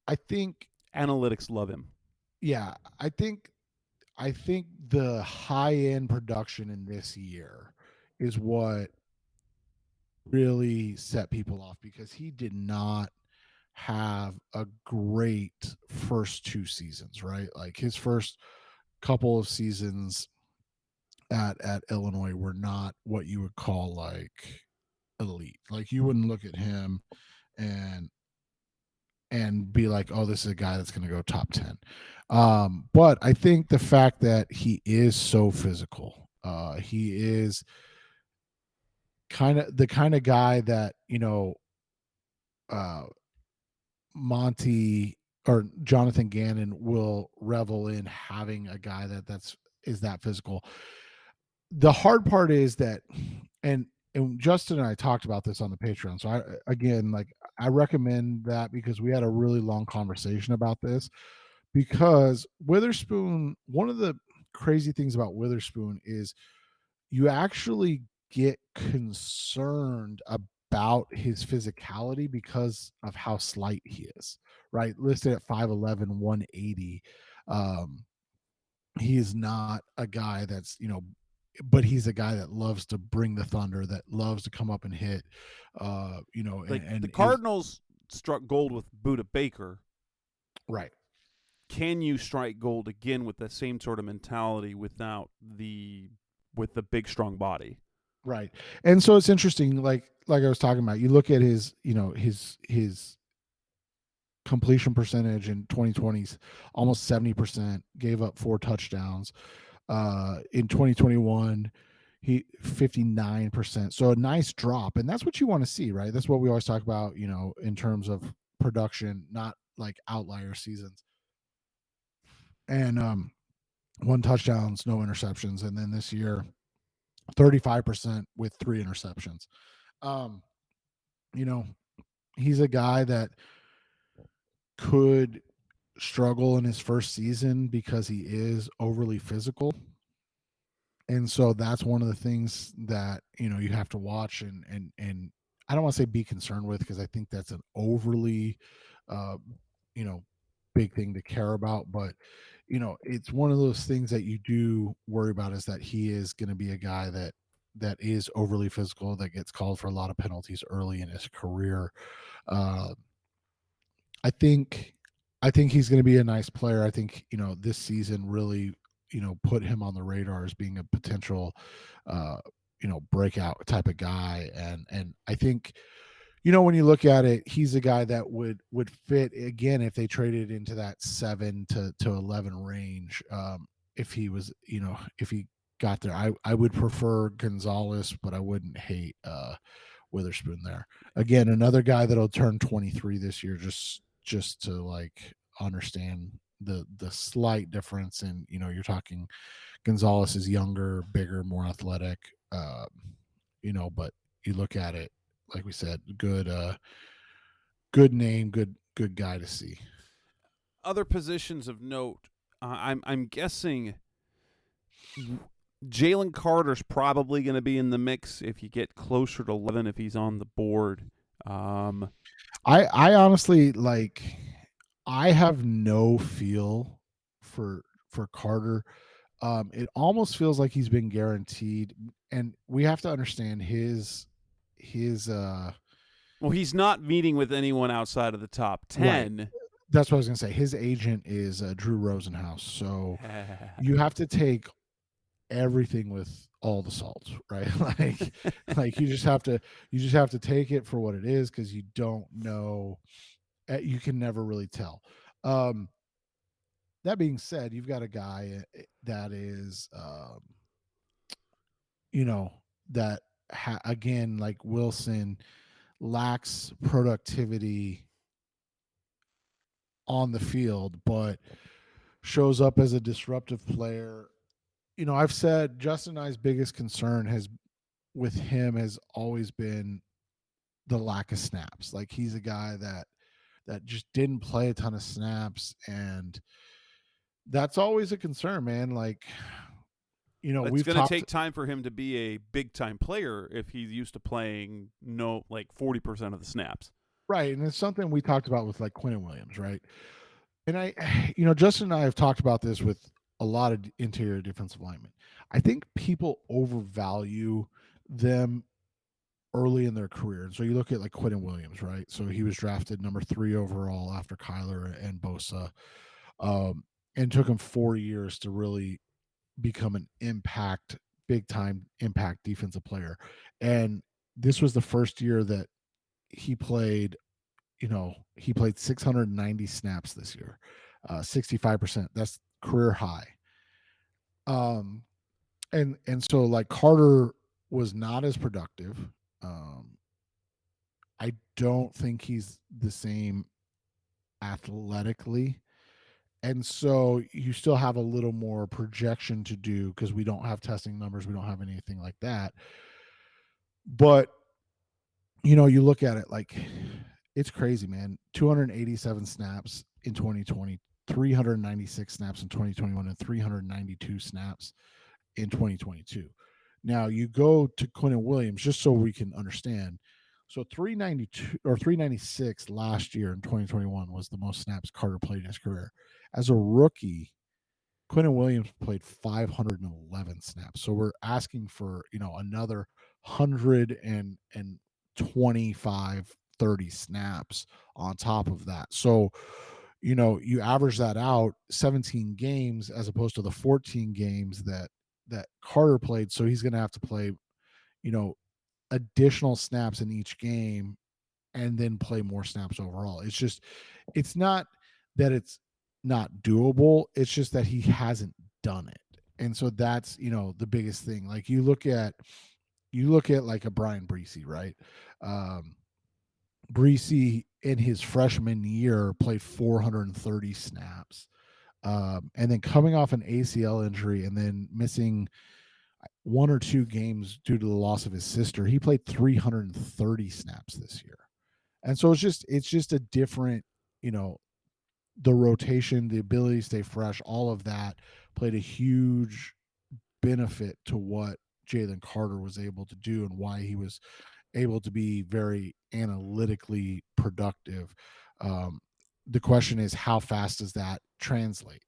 S3: I think,
S2: Analytics love him.
S3: yeah, I think the high end production in this year is what really set people off, because he did not have a great first 2 seasons, right? Like his first couple of seasons at Illinois were not what you would call like elite. Like you wouldn't look at him and be like, oh, this is a guy that's going to go top 10. But I think the fact that he is so physical, he is the kind of guy that, uh, Monty or Jonathan Gannon will revel in, having a guy is that physical. The hard part is that, and Justin and I talked about this on the Patreon. So I recommend that, because we had a really long conversation about this. Because Witherspoon, one of the crazy things about Witherspoon is you actually get concerned about his physicality because of how slight he is, right? Listed at 5'11", 180. Um, he is not a guy that's, but he's a guy that loves to bring the thunder, that loves to come up and hit,
S2: Like
S3: and
S2: the
S3: is
S2: Cardinals struck gold with Buda Baker.
S3: right.
S2: Can you strike gold again with the same sort of mentality with the big strong body?
S3: Right. And so it's interesting, like I was talking about, you look at his, his completion percentage in 2020s, almost 70%, gave up 4 touchdowns. In 2021, he 59%. So a nice drop. And that's what you want to see, right? That's what we always talk about, in terms of production, not like outlier seasons. And 1 touchdowns, no interceptions. And then this year, 35% with 3 interceptions. Um, you know, he's a guy that could struggle in his first season because he is overly physical. And so that's one of the things that, you have to watch, and I don't want to say be concerned with, because I think that's an overly uh you know big thing to care about. But it's one of those things that you do worry about, is that he is going to be a guy that is overly physical, that gets called for a lot of penalties early in his career. uh I think he's going to be a nice player. I think this season really put him on the radar as being a potential uh breakout type of guy. And I think when you look at it, he's a guy that would fit again if they traded into that 7 to 11 range. If he was, if he got there, I would prefer Gonzalez, but I wouldn't hate Witherspoon there. Again, another guy that'll turn 23 this year, just to like understand the slight difference. And you're talking Gonzalez is younger, bigger, more athletic. But you look at it, like we said, good name, good guy to see.
S2: Other positions of note, I'm guessing Jalen Carter's probably going to be in the mix if you get closer to 11, if he's on the board.
S3: I honestly, like, I have no feel for Carter. It almost feels like he's been guaranteed, and we have to understand his
S2: well, he's not meeting with anyone outside of the top 10.
S3: Right. That's what I was gonna say. His agent is Drew Rosenhaus, so you have to take everything with all the salt, right? like you just have to take it for what it is, because you don't know. You can never really tell. That being said, you've got a guy that is, that again, like Wilson, lacks productivity on the field, but shows up as a disruptive player, I've said Justin and I's biggest concern with him has always been the lack of snaps. Like, he's a guy that just didn't play a ton of snaps, and that's always a concern, man. Like,
S2: It's
S3: we've
S2: going to
S3: talked
S2: take time for him to be a big time player if he's used to playing 40% of the snaps.
S3: right, and it's something we talked about with like Quentin Williams, right? And Justin and I have talked about this with a lot of interior defensive linemen. I think people overvalue them early in their career. And so you look at like Quentin Williams, right? So he was drafted number 3 overall after Kyler and Bosa, and took him 4 years to really become an big time impact defensive player. And this was the first year that he played. He played 690 snaps this year, 65%. That's career high. And so like Carter was not as productive. I don't think he's the same athletically. And so you still have a little more projection to do because we don't have testing numbers. We don't have anything like that. But, you look at it like it's crazy, man. 287 snaps in 2020, 396 snaps in 2021, and 392 snaps in 2022. Now you go to Quentin Williams just so we can understand. So 392 or 396 last year in 2021 was the most snaps Carter played in his career. As a rookie, Quentin Williams played 511 snaps. So we're asking for, another 125, 30 snaps on top of that. So, you average that out 17 games as opposed to the 14 games that Carter played. So he's going to have to play, additional snaps in each game and then play more snaps overall. It's not that it's not doable. It's just that he hasn't done it. And so that's, the biggest thing. Like you look at like a Brian Breesy, right? Breesy in his freshman year played 430 snaps. And then coming off an ACL injury and then missing 1 or 2 games due to the loss of his sister, he played 330 snaps this year. And so it's just a different, the rotation, the ability to stay fresh, all of that played a huge benefit to what Jalen Carter was able to do and why he was able to be very analytically productive. The question is, how fast does that translate?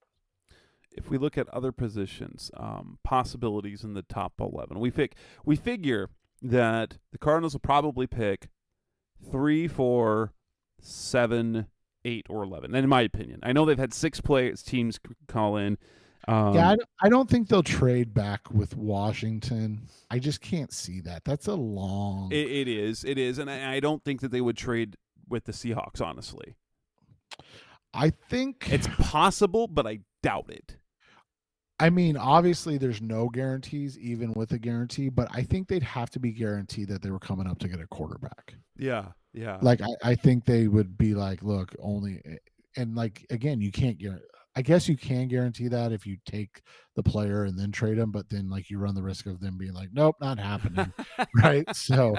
S2: If we look at other positions, possibilities in the top 11, we figure that the Cardinals will probably pick 3, 4, 7, 8, or 11. And in my opinion, I know they've had 6 teams call in.
S3: I don't think they'll trade back with Washington. I just can't see that. That's a long.
S2: It is, and I don't think that they would trade with the Seahawks. Honestly,
S3: I think
S2: it's possible, but I doubt it.
S3: I mean, obviously, there's no guarantees, even with a guarantee, but I think they'd have to be guaranteed that they were coming up to get a quarterback.
S2: Yeah.
S3: Like, I think they would be like, look, only, and like, again, you can't guarantee. I guess you can guarantee that if you take the player and then trade him, but then like you run the risk of them being like, nope, not happening, right? So,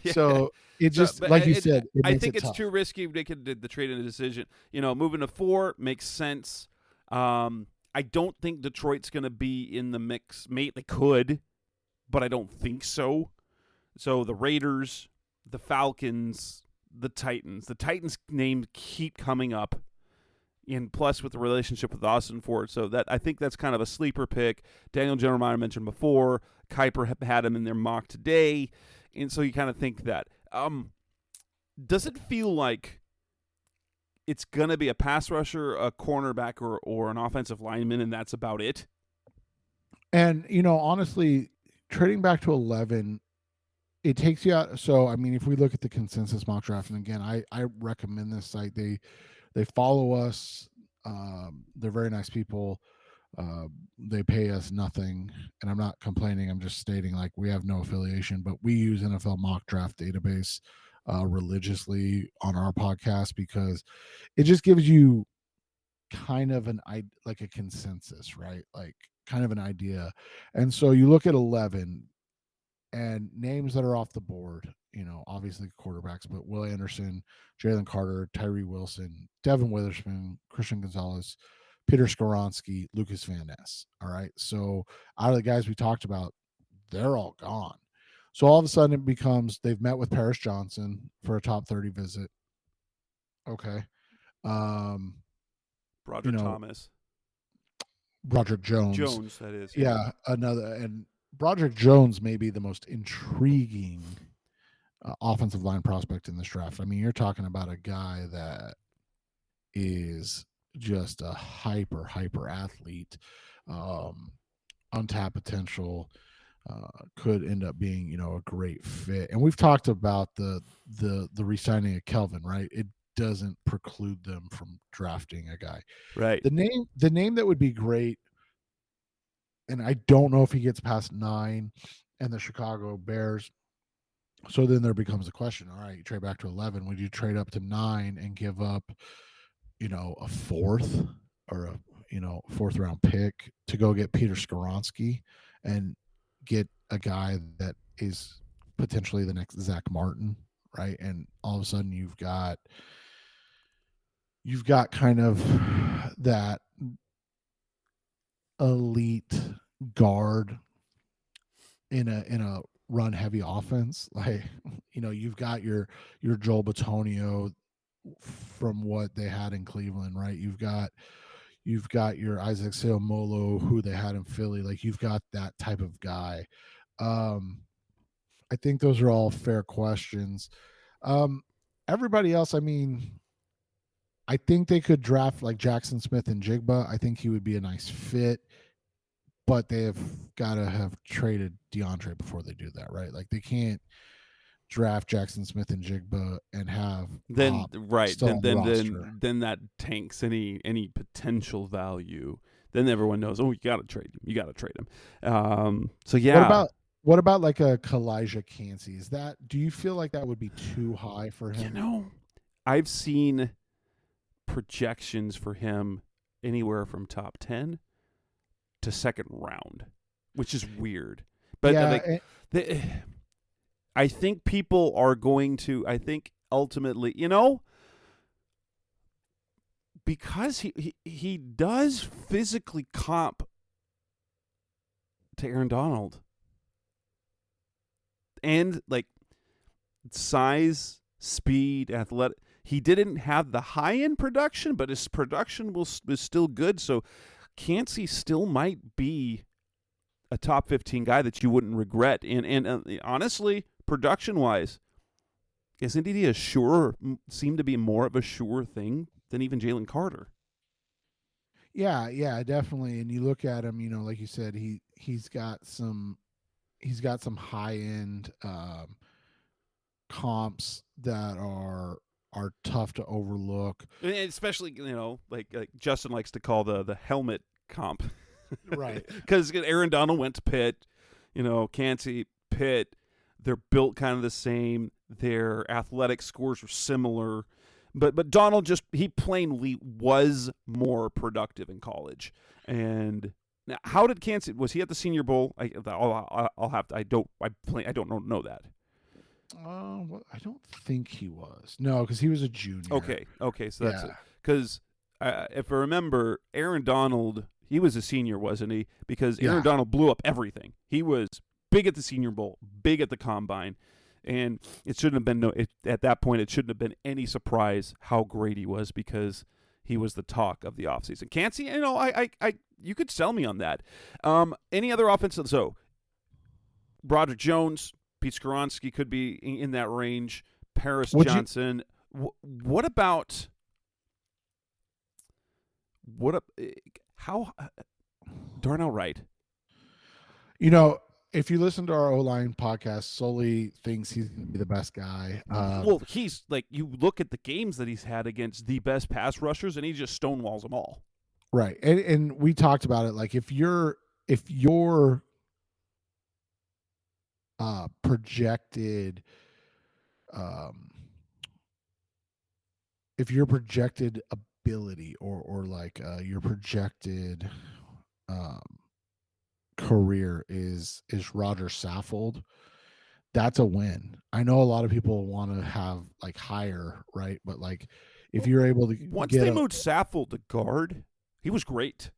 S2: yeah.
S3: So it just like you said,
S2: I think it's
S3: tough.
S2: too risky making the trade in a decision. Moving to 4 makes sense. I don't think Detroit's going to be in the mix. Mate, they could, but I don't think so. So the Raiders, the Falcons, the Titans. The Titans' names keep coming up. And plus with the relationship with Austin Ford. So that I think that's kind of a sleeper pick. Daniel Jeremiah mentioned before. Kuiper had him in their mock today. And so you kind of think that. Does it feel like it's going to be a pass rusher, a cornerback, or an offensive lineman, and that's about it?
S3: And, honestly, trading back to 11, it takes you out. So, I mean, if we look at the consensus mock draft, and again, I recommend this site. They follow us. They're very nice people. They pay us nothing, and I'm not complaining. I'm just stating like we have no affiliation, but we use NFL mock draft database religiously on our podcast because it just gives you kind of like a consensus, right? Like kind of an idea. And so you look at 11 and names that are off the board, obviously quarterbacks, but Will Anderson, Jalen Carter, Tyree Wilson, Devin Witherspoon, Christian Gonzalez, Peter Skoronski, Lucas Van Ness. All right. So out of the guys we talked about, they're all gone. So all of a sudden it becomes they've met with Paris Johnson for a top 30 visit. Okay.
S2: Broderick Thomas.
S3: Broderick
S2: Jones, that is.
S3: Yeah, another. And Broderick Jones may be the most intriguing offensive line prospect in this draft. I mean, you're talking about a guy that is just a hyper athlete, untapped potential, could end up being a great fit. And we've talked about the re-signing of Kelvin, right? It doesn't preclude them from drafting a guy.
S2: Right.
S3: The name that would be great, and I don't know if he gets past 9 and the Chicago Bears. So then there becomes a question. All right, you trade back to 11. Would you trade up to 9 and give up, a fourth or a, 4th round pick to go get Peter Skoronski and get a guy that is potentially the next Zach Martin, right? And all of a sudden you've got kind of that elite guard in a run heavy offense. Like, you've got your Joel Bitonio from what they had in Cleveland, right? You've got your Isaac Seumalo, who they had in Philly. Like, you've got that type of guy. I think those are all fair questions. Everybody else, I mean, I think they could draft like Jackson Smith and Jigba. I think he would be a nice fit, but they have got to have traded DeAndre before they do that, right? Like, they can't draft Jackson Smith and Jigba and have
S2: then
S3: roster.
S2: Then that tanks any potential value. Then everyone knows, you got to trade him. You got to trade him. So yeah.
S3: What about like a Kalijah Cansey? Do you feel like that would be too high for him?
S2: I've seen projections for him anywhere from top 10 to 2nd round, which is weird. But I think people are going to, ultimately, because he does physically comp to Aaron Donald. And like size, speed, athletic. He didn't have the high-end production, but his production was still good. So Cansey still might be a top 15 guy that you wouldn't regret. And honestly, production-wise, isn't he seemed to be more of a sure thing than even Jalen Carter?
S3: Yeah, definitely. And you look at him, like you said, he's got some high-end comps that are tough to overlook,
S2: and especially like Justin likes to call the helmet comp,
S3: right?
S2: Because Aaron Donald went to Pitt, Cansey, Pitt. They're built kind of the same. Their athletic scores were similar, but Donald he plainly was more productive in college. And now, how did Cansey? Was he at the Senior Bowl? I'll have to. I don't know that.
S3: Well, I don't think he was. No, because he was a junior.
S2: Okay, so that's it. Because if I remember, Aaron Donald, he was a senior, wasn't he? Because Aaron Donald blew up everything. He was big at the Senior Bowl, big at the Combine, and it shouldn't have been at that point. It shouldn't have been any surprise how great he was because he was the talk of the offseason. Cansey, I you could sell me on that. Any other offensive? So, Broderick Jones. Pete Skoronski could be in that range. Paris Johnson. What about how Darnell Wright?
S3: If you listen to our O-line podcast, Sully thinks he's going to be the best guy.
S2: Well, he's like, you look at the games that he's had against the best pass rushers, and he just stonewalls them all.
S3: Right, and we talked about it. Like, if you're projected, if your projected ability or like your projected career is Roger Saffold, that's a win. I know a lot of people want to have like higher, right? But like if you're able to
S2: Once
S3: get
S2: they
S3: a
S2: moved Saffold to guard, he was great.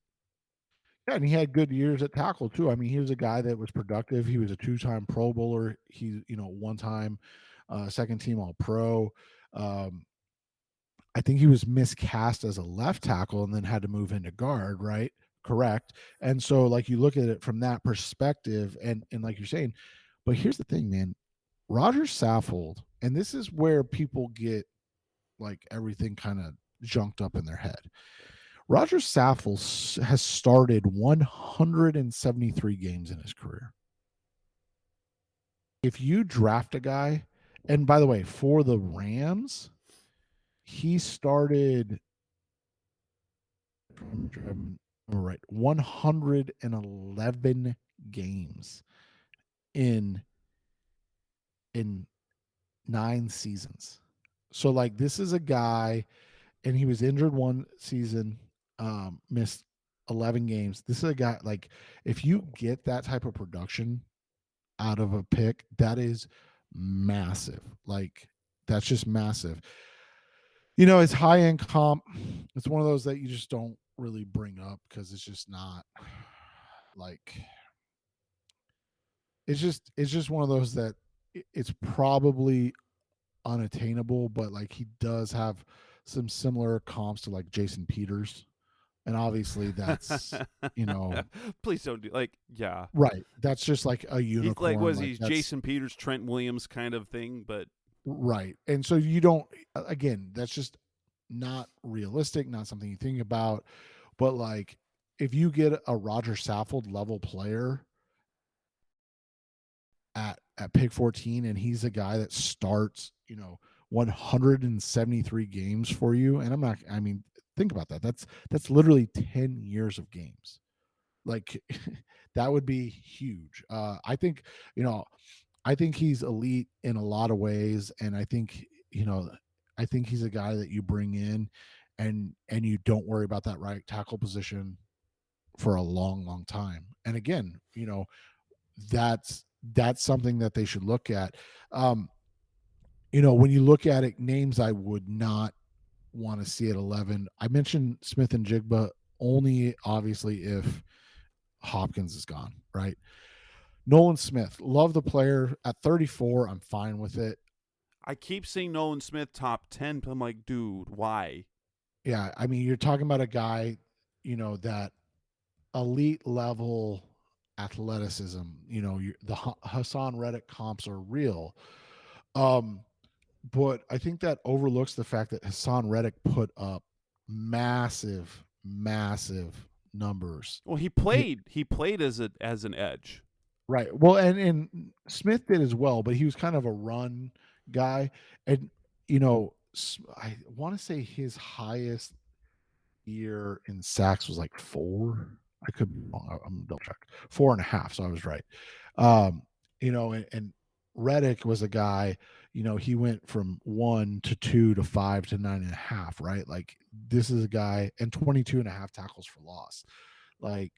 S3: yeah, and he had good years at tackle too. I mean, he was a guy that was productive. He was a two-time Pro Bowler. He, one-time second team All Pro. Um, I think he was miscast as a left tackle and then had to move into guard, right? Correct. And so like you look at it from that perspective and like you're saying, but here's the thing, man. Roger Saffold, and this is where people get like everything kind of junked up in their head. Roger Saffold has started 173 games in his career. If you draft a guy, and by the way, for the Rams, he started right 111 games in in 9 seasons. So like this is a guy, and he was injured one season, missed 11 games. This is a guy like if you get that type of production out of a pick, that is massive. Like that's just massive. It's high end comp. It's one of those that you just don't really bring up because it's just not like it's just one of those that it's probably unattainable, but like he does have some similar comps to like Jason Peters. And obviously that's,
S2: Please don't do yeah.
S3: right. That's just like a
S2: He's like
S3: unicorn.
S2: was
S3: Like
S2: he
S3: that's
S2: Jason Peters, Trent Williams kind of thing, but
S3: right. And so you don't, again, that's just not realistic, not something you think about. But like if you get a Roger Saffold level player at pick 14 and he's a guy that starts 173 games for you, and I mean think about that, that's literally 10 years of games. Like that would be huge. I think he's elite in a lot of ways, and I think he's a guy that you bring in and you don't worry about that right tackle position for a long time. And again, that's something that they should look at. When you look at it, names I would not want to see at 11. I mentioned Smith and Jigba only obviously if Hopkins is gone, right? Nolan Smith, love the player at 34. I'm fine with it.
S2: I keep seeing Nolan Smith top 10, but I'm like, dude, why?
S3: Yeah, I mean, you're talking about a guy, that elite level athleticism. The Hassan Reddick comps are real. Um, but I think that overlooks the fact that Hassan Reddick put up massive numbers.
S2: Well, he
S3: He-
S2: played as an edge.
S3: right. Well, and Smith did as well, but he was kind of a run guy. And, I want to say his highest year in sacks was like 4. I could be wrong. I'm double check 4.5. So I was right. And Reddick was a guy, he went from 1 to 2 to 5 to 9.5, right? Like this is a guy, and 22.5 tackles for loss. Like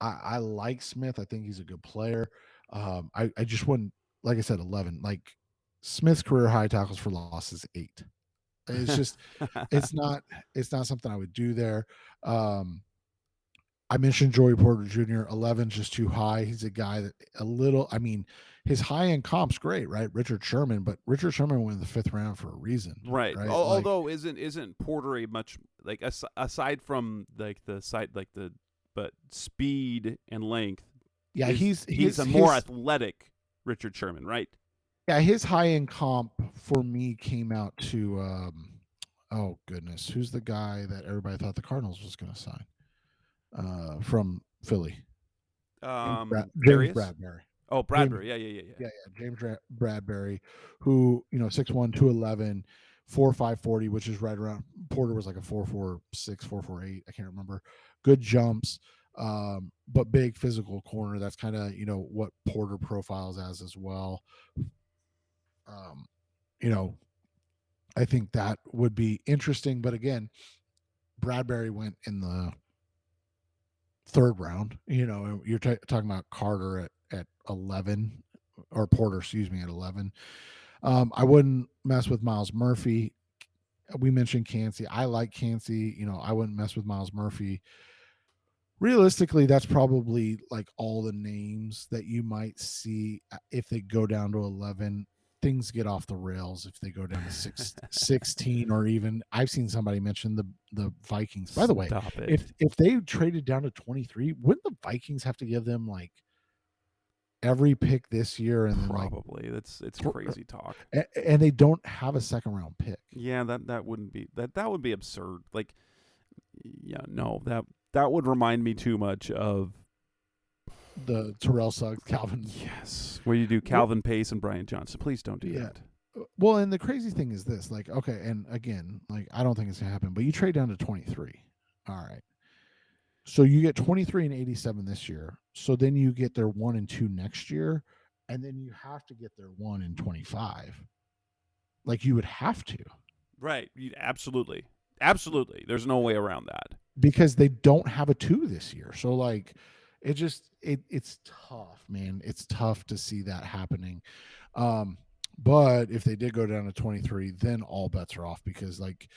S3: I like Smith. I think he's a good player. I just wouldn't, like I said, 11. Like Smith's career high tackles for loss is 8. It's just it's not something I would do there. I mentioned Joey Porter Jr. 11 just too high. He's a guy that I mean, his high end comp's great, right? Richard Sherman, but Richard Sherman went in the 5th round for a reason,
S2: Right.
S3: right?
S2: Although isn't Porter a much like aside from like the side like the but speed and length.
S3: Yeah,
S2: he's a more athletic Richard Sherman, right?
S3: Yeah, his high end comp for me came out to oh goodness, who's the guy that everybody thought the Cardinals was going to sign from Philly? James Bradbury.
S2: Oh, Bradbury. Yeah.
S3: James Bradbury, who 6'1", 211, 4.5 40, which is right around. Porter was like a 4.46, 4.48. I can't remember. Good jumps, but big physical corner. That's kind of what Porter profiles as well. I think that would be interesting. But again, Bradbury went in the third round. You're talking about Carter at 11, or Porter, excuse me, at 11. I wouldn't mess with Miles Murphy. We mentioned Cansey. I like Cansey. I wouldn't mess with Miles Murphy. Realistically, that's probably like all the names that you might see if they go down to 11. Things get off the rails if they go down to 16, or even I've seen somebody mention the Vikings. By the way,
S2: Stop it.
S3: if they traded down to 23, wouldn't the Vikings have to give them like every pick this year, and then like
S2: Probably. It's crazy talk.
S3: and they don't have a second round pick?
S2: Yeah, that wouldn't be that would be absurd. Like, yeah, no, that would remind me too much of
S3: The Terrell Suggs, Calvin.
S2: yes, where you do Calvin Pace and Brian Johnson. Please don't do that.
S3: Well, and the crazy thing is this, like, okay, and again, like, I don't think it's gonna happen, but you trade down to 23. All right. So you get 23 and 87 this year. So then you get their 1 and 2 next year, and then you have to get their 1 and 25. Like, you would have to.
S2: Right. Absolutely. Absolutely. There's no way around that.
S3: Because they don't have a 2 this year. So like it's tough, man. It's tough to see that happening. But if they did go down to 23, then all bets are off, because like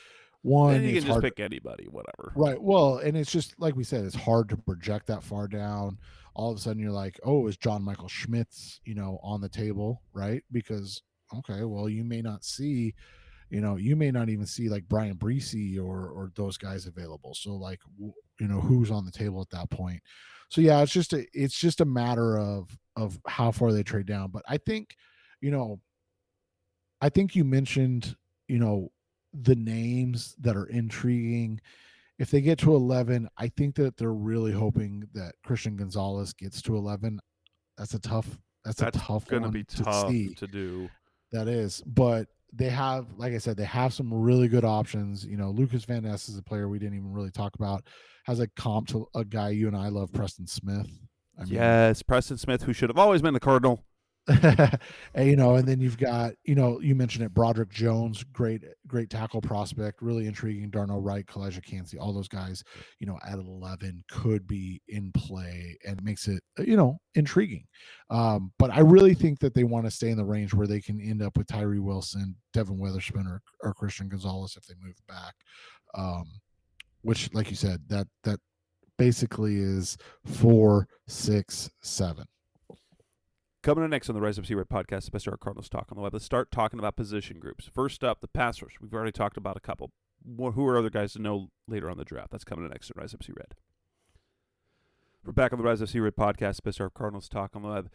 S3: one,
S2: Then you
S3: it's
S2: can just
S3: hard,
S2: pick anybody, whatever.
S3: right? Well, and it's just like we said, it's hard to project that far down. All of a sudden you're like, oh, is John Michael Schmitz, on the table, right? Because okay, well, you may not see, you may not even see like Brian Breesy or those guys available. So like, who's on the table at that point? So yeah, it's just a matter of how far they trade down. But I think, you mentioned, the names that are intriguing. If they get to 11, I think that they're really hoping that Christian Gonzalez gets to 11. That's a tough
S2: Gonna
S3: one
S2: be
S3: to
S2: tough
S3: see.
S2: to do.
S3: That is, but they have, like I said, they have some really good options. Lucas Van Ness is a player we didn't even really talk about. Has a comp to a guy you and I love, Preston Smith.
S2: Yes, Preston Smith, who should have always been the Cardinal.
S3: And, and then you've got, you mentioned it, Broderick Jones, great tackle prospect, really intriguing. Darnell Wright, Kalijah Cansey, all those guys, at 11 could be in play, and makes it, intriguing. But I really think that they want to stay in the range where they can end up with Tyree Wilson, Devin Witherspoon, or Christian Gonzalez if they move back. Which, like you said, that basically is 4, 6, 7.
S2: Coming up next on the Rise Up See Red podcast, the best of our Cardinals talk on the web. Let's start talking about position groups. First up, the pass rush. We've already talked about a couple. Who are other guys to know later on the draft? That's coming up next on Rise Up See Red. We're back on the Rise Up See Red podcast, the best of our Cardinals talk on the web.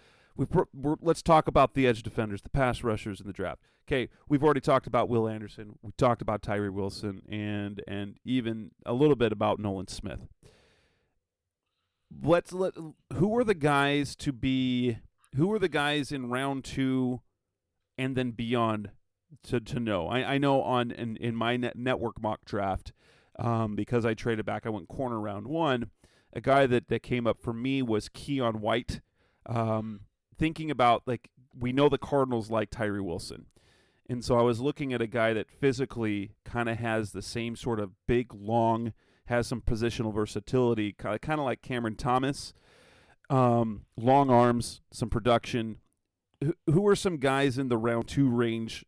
S2: Let's talk about the edge defenders, the pass rushers in the draft. Okay, we've already talked about Will Anderson. We talked about Tyree Wilson, and even a little bit about Nolan Smith. Who are the guys to be? Who are the guys in round 2 and then beyond to know? I know in my network mock draft, because I traded back, I went corner round 1. A guy that came up for me was Keon White. Thinking about, like, we know the Cardinals like Tyree Wilson. And so I was looking at a guy that physically kind of has the same sort of big, long, has some positional versatility, kind of like Cameron Thomas. Long arms, some production. Who are some guys in the round 2 range?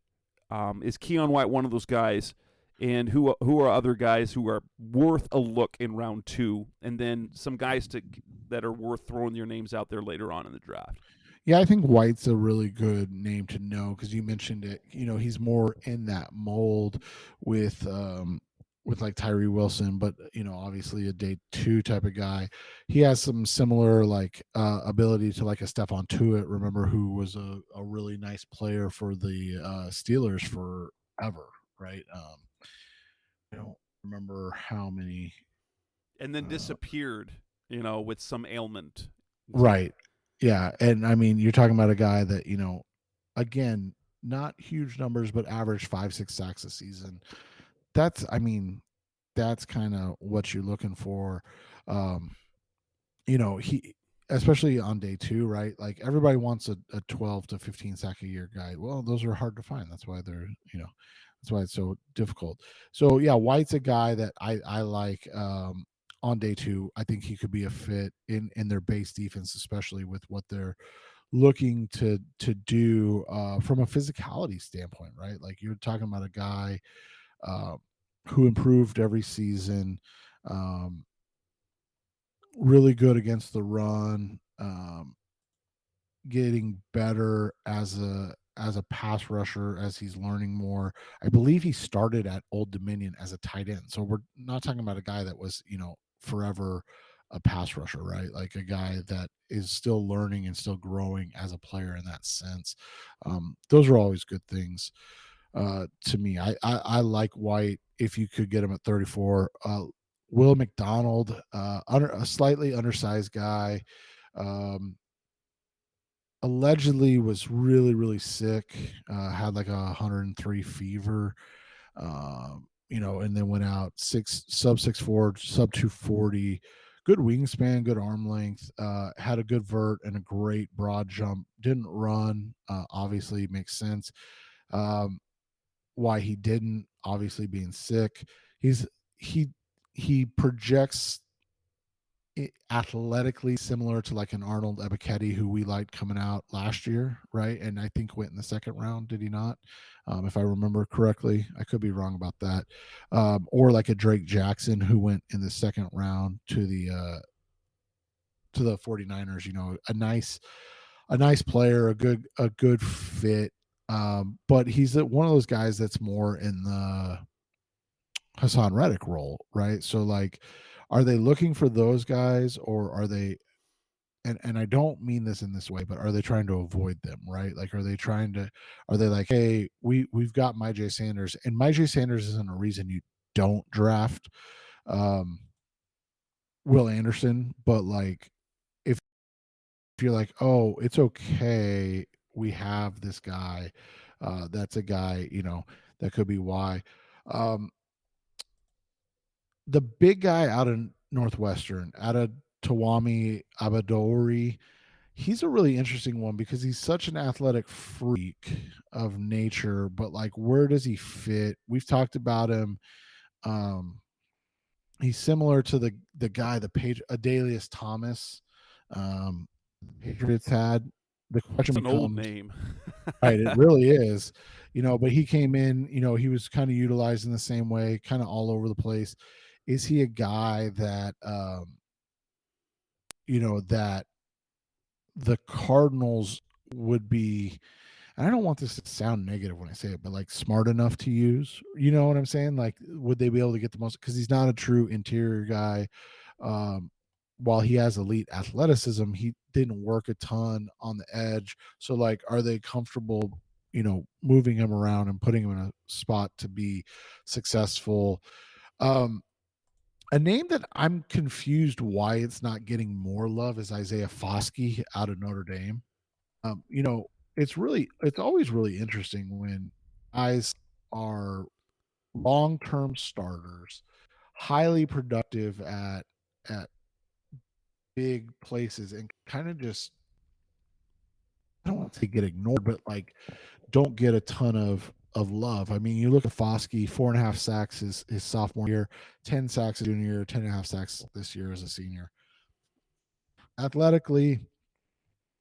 S2: Is Keon White one of those guys? And who are other guys who are worth a look in round 2? And then some guys that are worth throwing your names out there later on in the draft.
S3: Yeah, I think White's a really good name to know, because you mentioned it. He's more in that mold with like Tyree Wilson, but obviously a day 2 type of guy. He has some similar like ability to like a Stephon Tuitt, remember, who was a really nice player for the Steelers forever, right? I don't remember how many.
S2: And then disappeared, with some ailment.
S3: Right. Yeah, and I mean, you're talking about a guy that, again, not huge numbers, but average 5-6 sacks a season. That's kind of what you're looking for. He, especially on day 2, right? Like, everybody wants a 12 to 15 sack a year guy. Well, those are hard to find. That's why that's why it's so difficult. So yeah, White's a guy that I like. on day 2, I think he could be a fit in their base defense, especially with what they're looking to do from a physicality standpoint, right? Like you're talking about a guy uh, who improved every season, um, really good against the run, getting better as a pass rusher as he's learning more. I believe he started at Old Dominion as a tight end. So we're not talking about a guy that was, forever a pass rusher, right? Like a guy that is still learning and still growing as a player in that sense. Those are always good things to me. I like White if you could get him at 34. Will McDonald, a slightly undersized guy. Um, Allegedly was really sick, had like 103 fever, and then went out sub 6'4", sub 240, good wingspan, good arm length, had a good vert and a great broad jump. Didn't run, obviously makes sense. um, why he didn't, obviously being sick. He he projects athletically similar to like an Arnold Ebiketie, who we liked coming out last year, right? And I think went in the second round, did he not? If I remember correctly, I could be wrong about that. Or like a Drake Jackson, who went in the second round to the 49ers. A nice player, a good fit. But he's one of those guys that's more in the Hassan Reddick role, right? So like, are they looking for those guys, or are they? And I don't mean this in this way, but are they trying to avoid them, right? Like, are they like, hey, we've got Myjai Sanders, and Myjai Sanders isn't a reason you don't draft um, Will Anderson, but like, if you're like, oh, it's okay, we have this guy, that's a guy, that could be why. Um, the big guy out of Northwestern, out of Tawami Abadori, he's a really interesting one because he's such an athletic freak of nature, but like, where does he fit? We've talked about him. Um, he's similar to the guy, the page Adalius Thomas, um, Patriots had. The question
S2: It's an old
S3: becomes,
S2: name.
S3: right, it really is, but he came in, he was kind of utilized in the same way, kind of all over the place. Is he a guy that, that the Cardinals would be, and I don't want this to sound negative when I say it, but like smart enough to use, you know what I'm saying? Like, would they be able to get the most? Because he's not a true interior guy. Um, while he has elite athleticism, he didn't work a ton on the edge. So, like, are they comfortable, moving him around and putting him in a spot to be successful? Um, a name that I'm confused why it's not getting more love is Isaiah Foskey out of Notre Dame. It's always really interesting when guys are long-term starters, highly productive at big places, and kind of just, I don't want to say get ignored, but like, don't get a ton of love. I mean, you look at Foskey, 4.5 sacks his sophomore year, 10 sacks his junior year, 10.5 sacks this year as a senior. Athletically,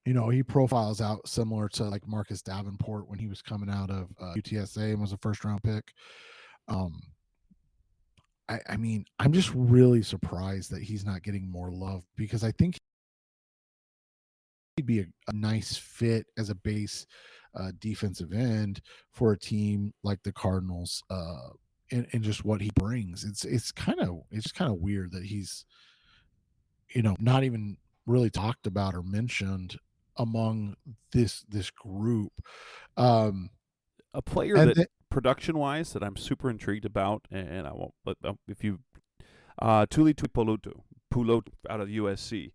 S3: he profiles out similar to like Marcus Davenport when he was coming out of UTSA and was a first round pick. Um, I mean, I'm just really surprised that he's not getting more love, because I think he'd be a nice fit as a base defensive end for a team like the Cardinals, and just what he brings. It's kind of weird that he's, not even really talked about or mentioned among this group. Um,
S2: A player
S3: and
S2: that production-wise that I'm super intrigued about, and I won't. But if you, Tuli Pulotu out of USC,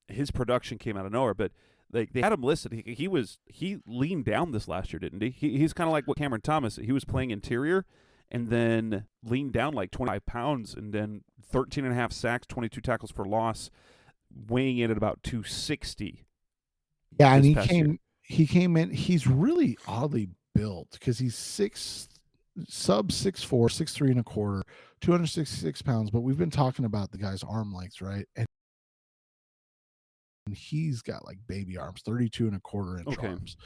S2: his production came out of nowhere, but they had him listed. He leaned down this last year, didn't he? He's kind of like what Cameron Thomas. He was playing interior, and then leaned down like 25 pounds, and then 13.5 sacks, 22 tackles for loss, weighing in at about 260.
S3: yeah, and
S2: This past year.
S3: he came in. He's really oddly built because he's sub 6'4", 6'3" and a quarter, 266 pounds. But we've been talking about the guy's arm lengths, right? And he's got like baby arms, 32 and a quarter inch
S2: Okay.
S3: arms.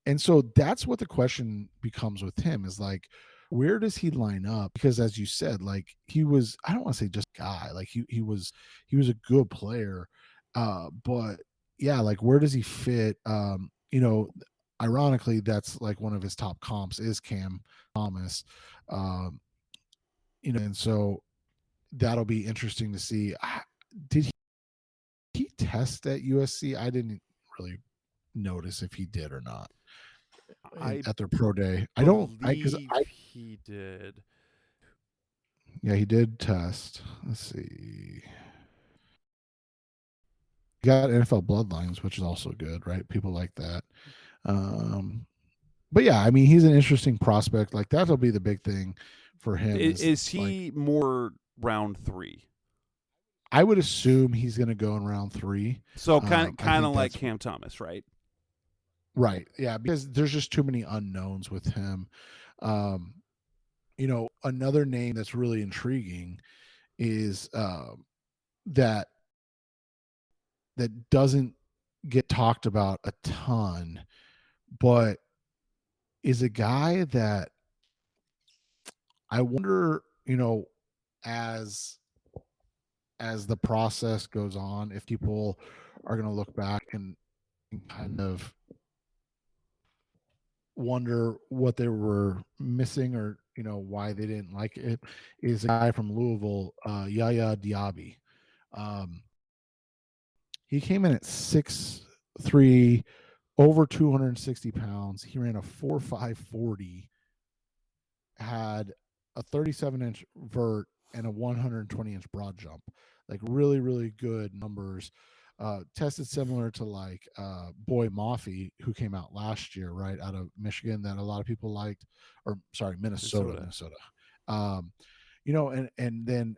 S3: And so that's what the question becomes with him is like, where does he line up? Because as you said, like he was, I don't want to say just guy, like he was a good player. But yeah, like where does he fit? Ironically, that's like one of his top comps is Cam Thomas. Um, and so that'll be interesting to see. Did he test at USC? I didn't really notice if he did or not
S2: I
S3: at their pro day.
S2: believe he did.
S3: Yeah, he did test. Let's see. He got NFL bloodlines, which is also good, right? People like that. But yeah, I mean, he's an interesting prospect. Like that'll be the big thing for him.
S2: Is
S3: like,
S2: he more round 3?
S3: I would assume he's going to go in round 3.
S2: So kind
S3: I think
S2: of like
S3: that's
S2: Cam Thomas, right?
S3: right. Yeah, because there's just too many unknowns with him. Another name that's really intriguing is that doesn't get talked about a ton, but is a guy that I wonder, as the process goes on, if people are going to look back and kind of wonder what they were missing or why they didn't like it, is a guy from Louisville, Yaya Diaby. He came in at 6'3", over 260 pounds. He ran a 4.540, had a 37-inch vert and a 120-inch broad jump. Like really, really good numbers. Tested similar to like Boy Maffey, who came out last year, right, out of Michigan, that a lot of people liked, or sorry, Minnesota. And then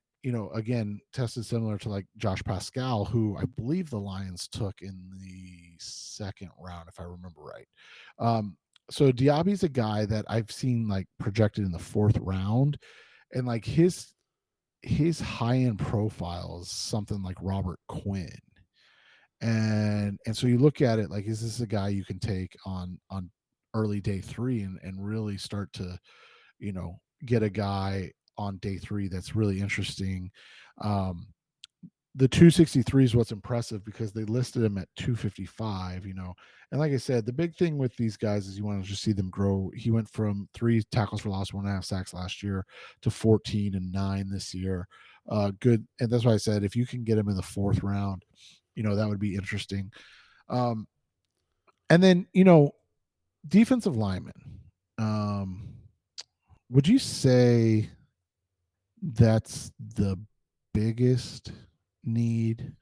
S3: again, tested similar to like Josh Pascal, who I believe the Lions took in the 2nd round, if I remember right. So Diaby's a guy that I've seen like projected in the 4th round, and like his high end profile is something like Robert Quinn. And so you look at it like, is this a guy you can take on early day 3 and really start to get a guy on day 3 that's really interesting. The 263 is what's impressive because they listed him at 255, and like I said, the big thing with these guys is you want to just see them grow. He went from 3 tackles for loss, 1.5 sacks last year to 14 and 9 this year. Good. And that's why I said, if you can get him in the 4th round, that would be interesting. And then, defensive linemen. Would you say that's the biggest need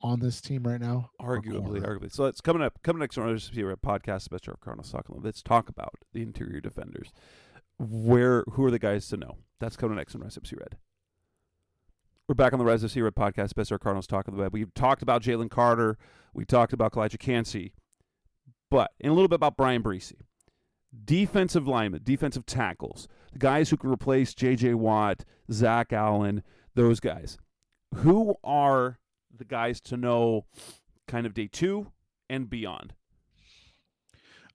S3: on this team right now?
S2: Arguably. So it's coming next on our podcast, Special Cardinals talking. Let's talk about the interior defenders. Who are the guys to know? That's coming next on Rise Up, See Red. We're back on the Rise Up, See Red podcast, Special Cardinals talking about. We've talked about Jalen Carter. We talked about Kalijah Cansey. But in a little bit about Brian Breesy. Defensive linemen, defensive tackles, the guys who can replace J.J. Watt, Zach Allen, those guys. Who are the guys to know kind of day 2 and beyond?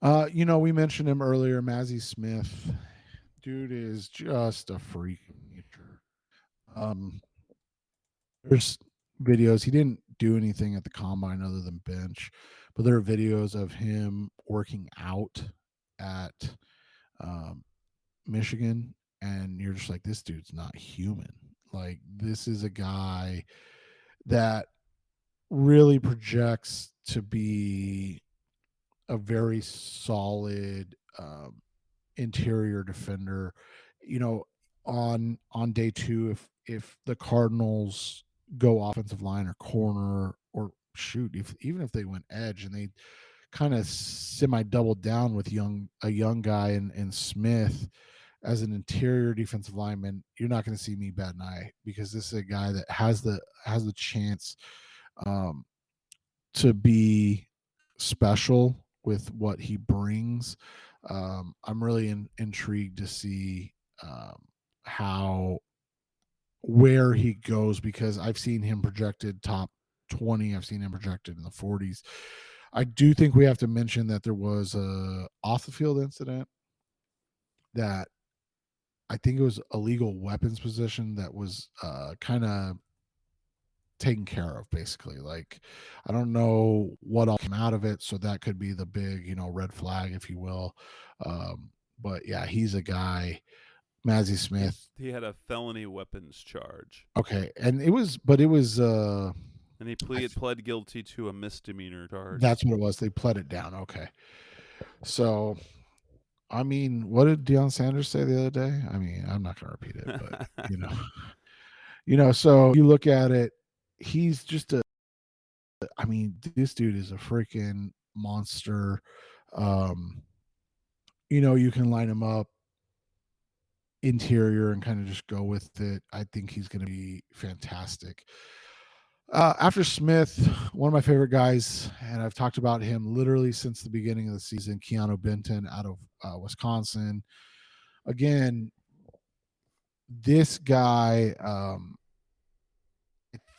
S3: We mentioned him earlier, Mazi Smith. Dude is just a freak of nature. There's videos. He didn't do anything at the combine other than bench, but there are videos of him working out at Michigan, and you're just like, this dude's not human. Like, this is a guy that really projects to be a very solid interior defender. On day 2, if the Cardinals go offensive line or corner, or shoot, even if they went edge and they kind of semi doubled down with a young guy in Smith as an interior defensive lineman, you're not going to see me bat an eye, because this is a guy that has the chance to be special with what he brings. I'm really intrigued to see how where he goes, because I've seen him projected top 20. I've seen him projected in the 40s. I do think we have to mention that there was a off the field incident that I think it was illegal weapons possession that was kind of taken care of, basically. Like, I don't know what all came out of it, so that could be the big, red flag, if you will. But yeah, he's a guy, Mazzy
S2: He,
S3: Smith.
S2: he had a felony weapons charge,
S3: Okay, and it was
S2: and he pled guilty to a misdemeanor charge.
S3: that's what it was. They pled it down. Okay, so I mean, what did Deion Sanders say the other day? I mean, I'm not going to repeat it, but you know, So you look at it, he's just a. I mean, this dude is a freaking monster. Um, you can line him up interior and kind of just go with it. I think he's going to be fantastic. After Smith, one of my favorite guys, and I've talked about him literally since the beginning of the season, Keanu Benton out of Wisconsin. Again, this guy, I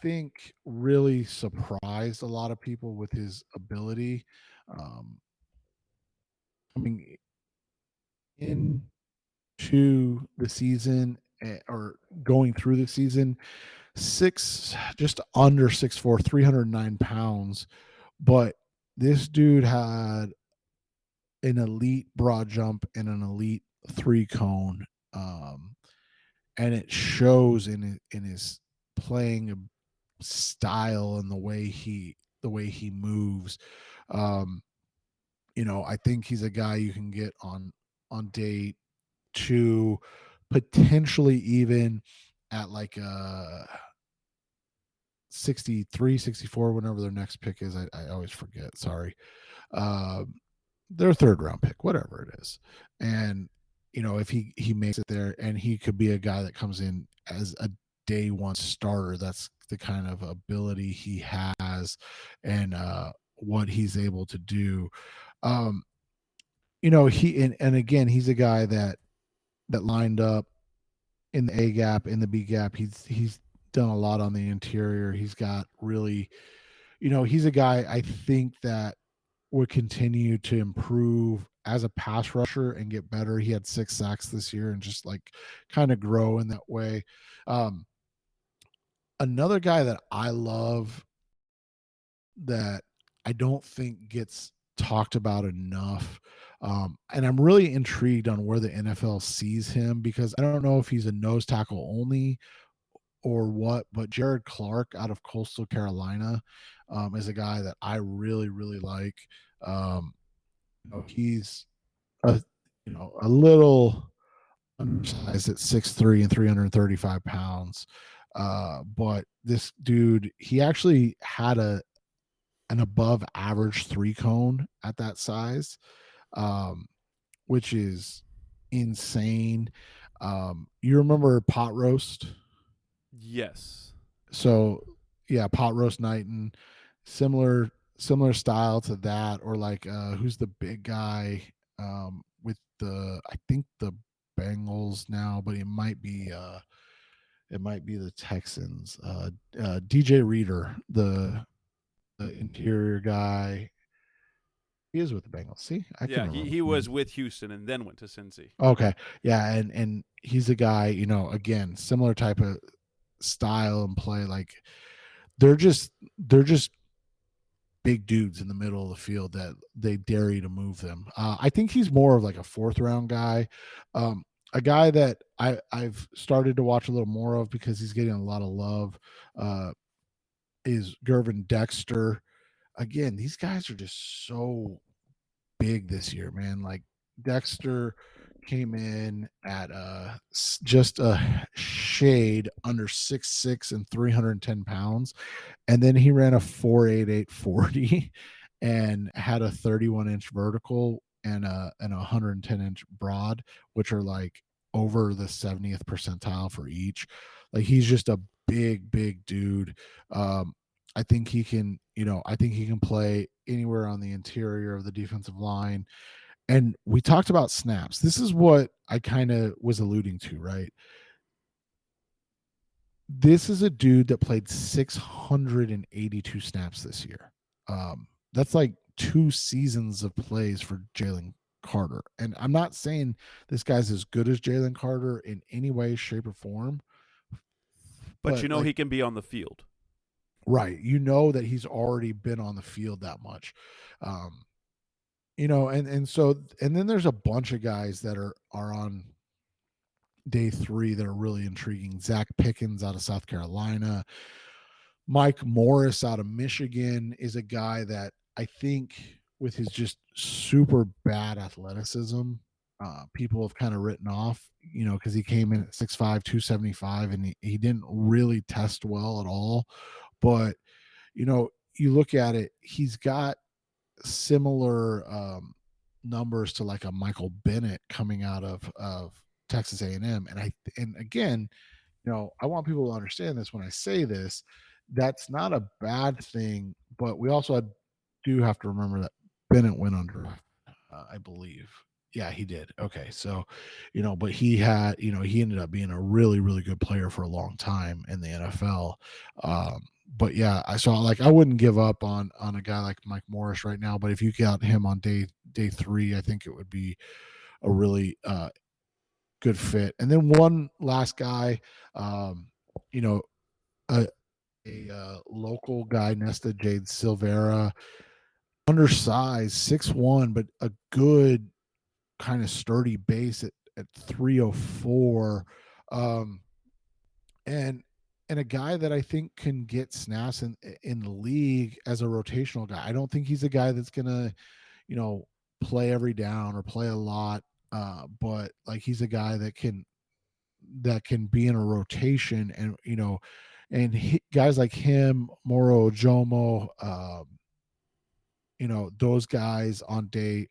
S3: think, really surprised a lot of people with his ability. Um, Coming into the season, or going through the season, just under 6'4", 309 pounds. But this dude had an elite broad jump and an elite three cone. And it shows in his playing style and the way he moves. Um, I think he's a guy you can get on day two, potentially even at like a 63, 64, whenever their next pick is. I always forget. Sorry. Um, their third round pick, whatever it is. And if he makes it there, and he could be a guy that comes in as a day one starter. That's the kind of ability he has, and what he's able to do. Um, he and again, he's a guy that lined up in the A gap, in the B gap. He's done a lot on the interior. He's got really, he's a guy I think that would continue to improve as a pass rusher and get better. He had 6 sacks this year, and just like kind of grow in that way. Um, Another guy that I love that I don't think gets talked about enough. And I'm really intrigued on where the NFL sees him, because I don't know if he's a nose tackle only or what, but Jared Clark out of Coastal Carolina is a guy that I really, really like. Um, he's a a little undersized at 6'3" and 335 pounds. But this dude, he actually had an above average three cone at that size, um, which is insane. You remember pot roast?
S2: Yes.
S3: So yeah, pot roast night, and similar style to that. Or like who's the big guy with the, I think, the Bengals now, but it might be the Texans. DJ Reader, the interior guy. He is with the Bengals. See, I can
S2: Yeah,
S3: remember.
S2: he was with Houston and then went to Cincy.
S3: Okay, yeah, and he's a guy. Again, similar type of style and play. Like, they're just big dudes in the middle of the field that they dare you to move them. I think he's more of like a fourth round guy. A guy that I've started to watch a little more of, because he's getting a lot of love, is Gervin Dexter. Again, these guys are just so big this year, man. Like, Dexter came in at just a shade under 6'6" and 310 pounds, and then he ran a 4.88 40 and had a 31-inch vertical and a 110-inch broad, which are like over the 70th percentile for each. Like, he's just a big dude. I think he can play anywhere on the interior of the defensive line. And we talked about snaps. This is what I kind of was alluding to, right? This is a dude that played 682 snaps this year. That's like 2 seasons of plays for Jalen Carter. And I'm not saying this guy's as good as Jalen Carter in any way, shape, or form.
S2: But
S3: Like,
S2: he can be on the field.
S3: Right. That he's already been on the field that much. And then there's a bunch of guys that are on day 3 that are really intriguing. Zach Pickens out of South Carolina. Mike Morris out of Michigan is a guy that I think with his just super bad athleticism, people have kind of written off, because he came in at 6'5", 275, and he didn't really test well at all. But, you look at it, he's got similar numbers to like a Michael Bennett coming out of Texas A&M. And again, I want people to understand this when I say this. That's not a bad thing, but we also do have to remember that Bennett went under, I believe. Yeah, he did. Okay. So, but he had, he ended up being a really, really good player for a long time in the NFL. But yeah, I saw, like, I wouldn't give up on a guy like Mike Morris right now, but if you got him on day 3, I think it would be a really good fit. And then one last guy, a local guy, Nesta Jade Silvera, undersized, 6'1", but a good kind of sturdy base at 304. And a guy that I think can get snaps in the league as a rotational guy. I don't think he's a guy that's gonna, play every down or play a lot. But like, he's a guy that can be in a rotation, and guys like him, Moro Ojomo, those guys on day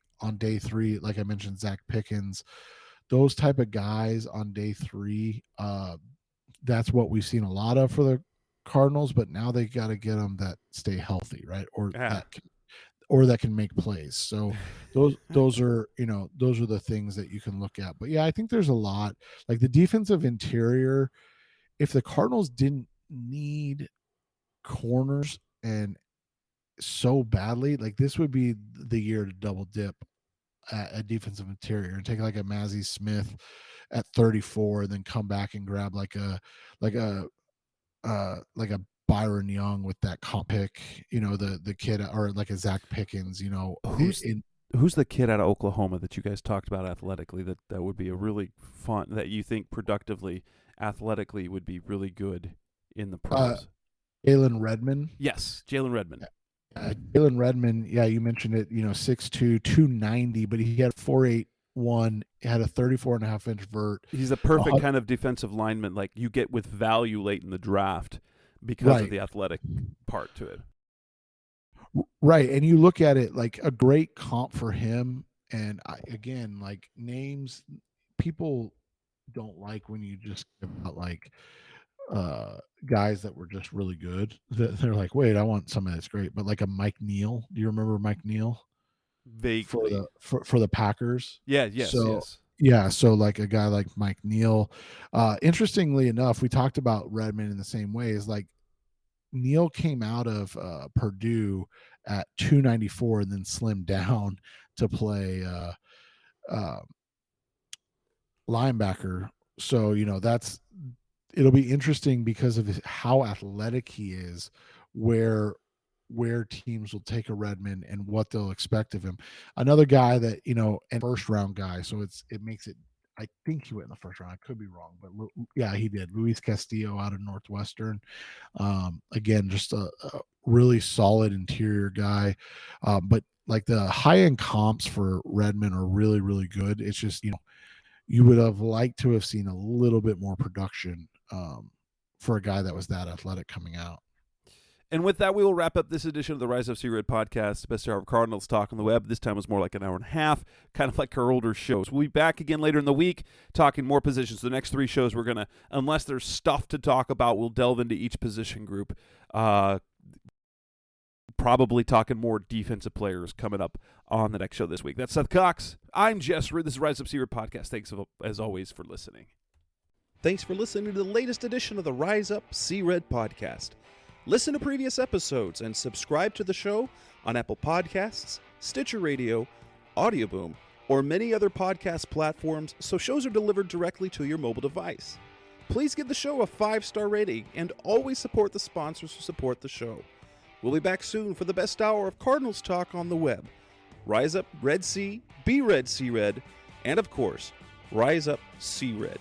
S3: 3, like I mentioned, Zach Pickens, those type of guys on day 3, that's what we've seen a lot of for the Cardinals. But now they got to get them that stay healthy, right? Or that can make plays. So those are the things that you can look at. But yeah, I think there's a lot, like the defensive interior. If the Cardinals didn't need corners and so badly, like, this would be the year to double dip at defensive interior and take like a Mazzie Smith at 34, and then come back and grab like a Byron Young with that comp pick, the kid, or like a Zach Pickens,
S2: Who's the kid out of Oklahoma that you guys talked about athletically that would be a really fun, that you think productively, athletically would be really good in the pros?
S3: Jalen Redmond.
S2: Yes, Jalen Redmond.
S3: Jalen Redmond, yeah, you mentioned it, 6'2", 290, but he had 4.81, had a 34.5-inch vert.
S2: He's the perfect kind of defensive lineman, like you get with value late in the draft because of the athletic part to it.
S3: Right, and you look at it like a great comp for him. And again, like, names, people don't like when you just give out like guys that were just really good. They're like, wait, I want somebody that's great. But like a Mike Neal, do you remember Mike Neal?
S2: Vaguely.
S3: For the Packers.
S2: Yes.
S3: Yeah, so like a guy like Mike Neal. Interestingly enough, we talked about Redmond in the same way. Is like, Neal came out of Purdue at 294 and then slimmed down to play linebacker. So it'll be interesting because of how athletic he is, where teams will take a Redmond and what they'll expect of him. Another guy that, and 1st-round guy, so it makes it, I think he went in the 1st round. I could be wrong, but yeah, he did. Luis Castillo out of Northwestern. Again, just a really solid interior guy. But like, the high-end comps for Redmond are really, really good. It's just, you would have liked to have seen a little bit more production for a guy that was that athletic coming out.
S2: And with that, we will wrap up this edition of the Rise Up Sea Red podcast, the best hour of Cardinals talk on the web. This time was more like an hour and a half, kind of like our older shows. We'll be back again later in the week talking more positions. The next 3 shows, we're going to, unless there's stuff to talk about, we'll delve into each position group. probably talking more defensive players coming up on the next show this week. That's Seth Cox. I'm Jess Reed. This is Rise Up Sea Red Podcast. Thanks, as always, for listening.
S4: Thanks for listening to the latest edition of the Rise Up Sea Red Podcast. Listen to previous episodes and subscribe to the show on Apple Podcasts, Stitcher Radio, Audioboom, or many other podcast platforms so shows are delivered directly to your mobile device. Please give the show a 5-star rating and always support the sponsors who support the show. We'll be back soon for the best hour of Cardinals talk on the web. Rise up Red Sea, be Red Sea Red, and of course, Rise Up Sea Red.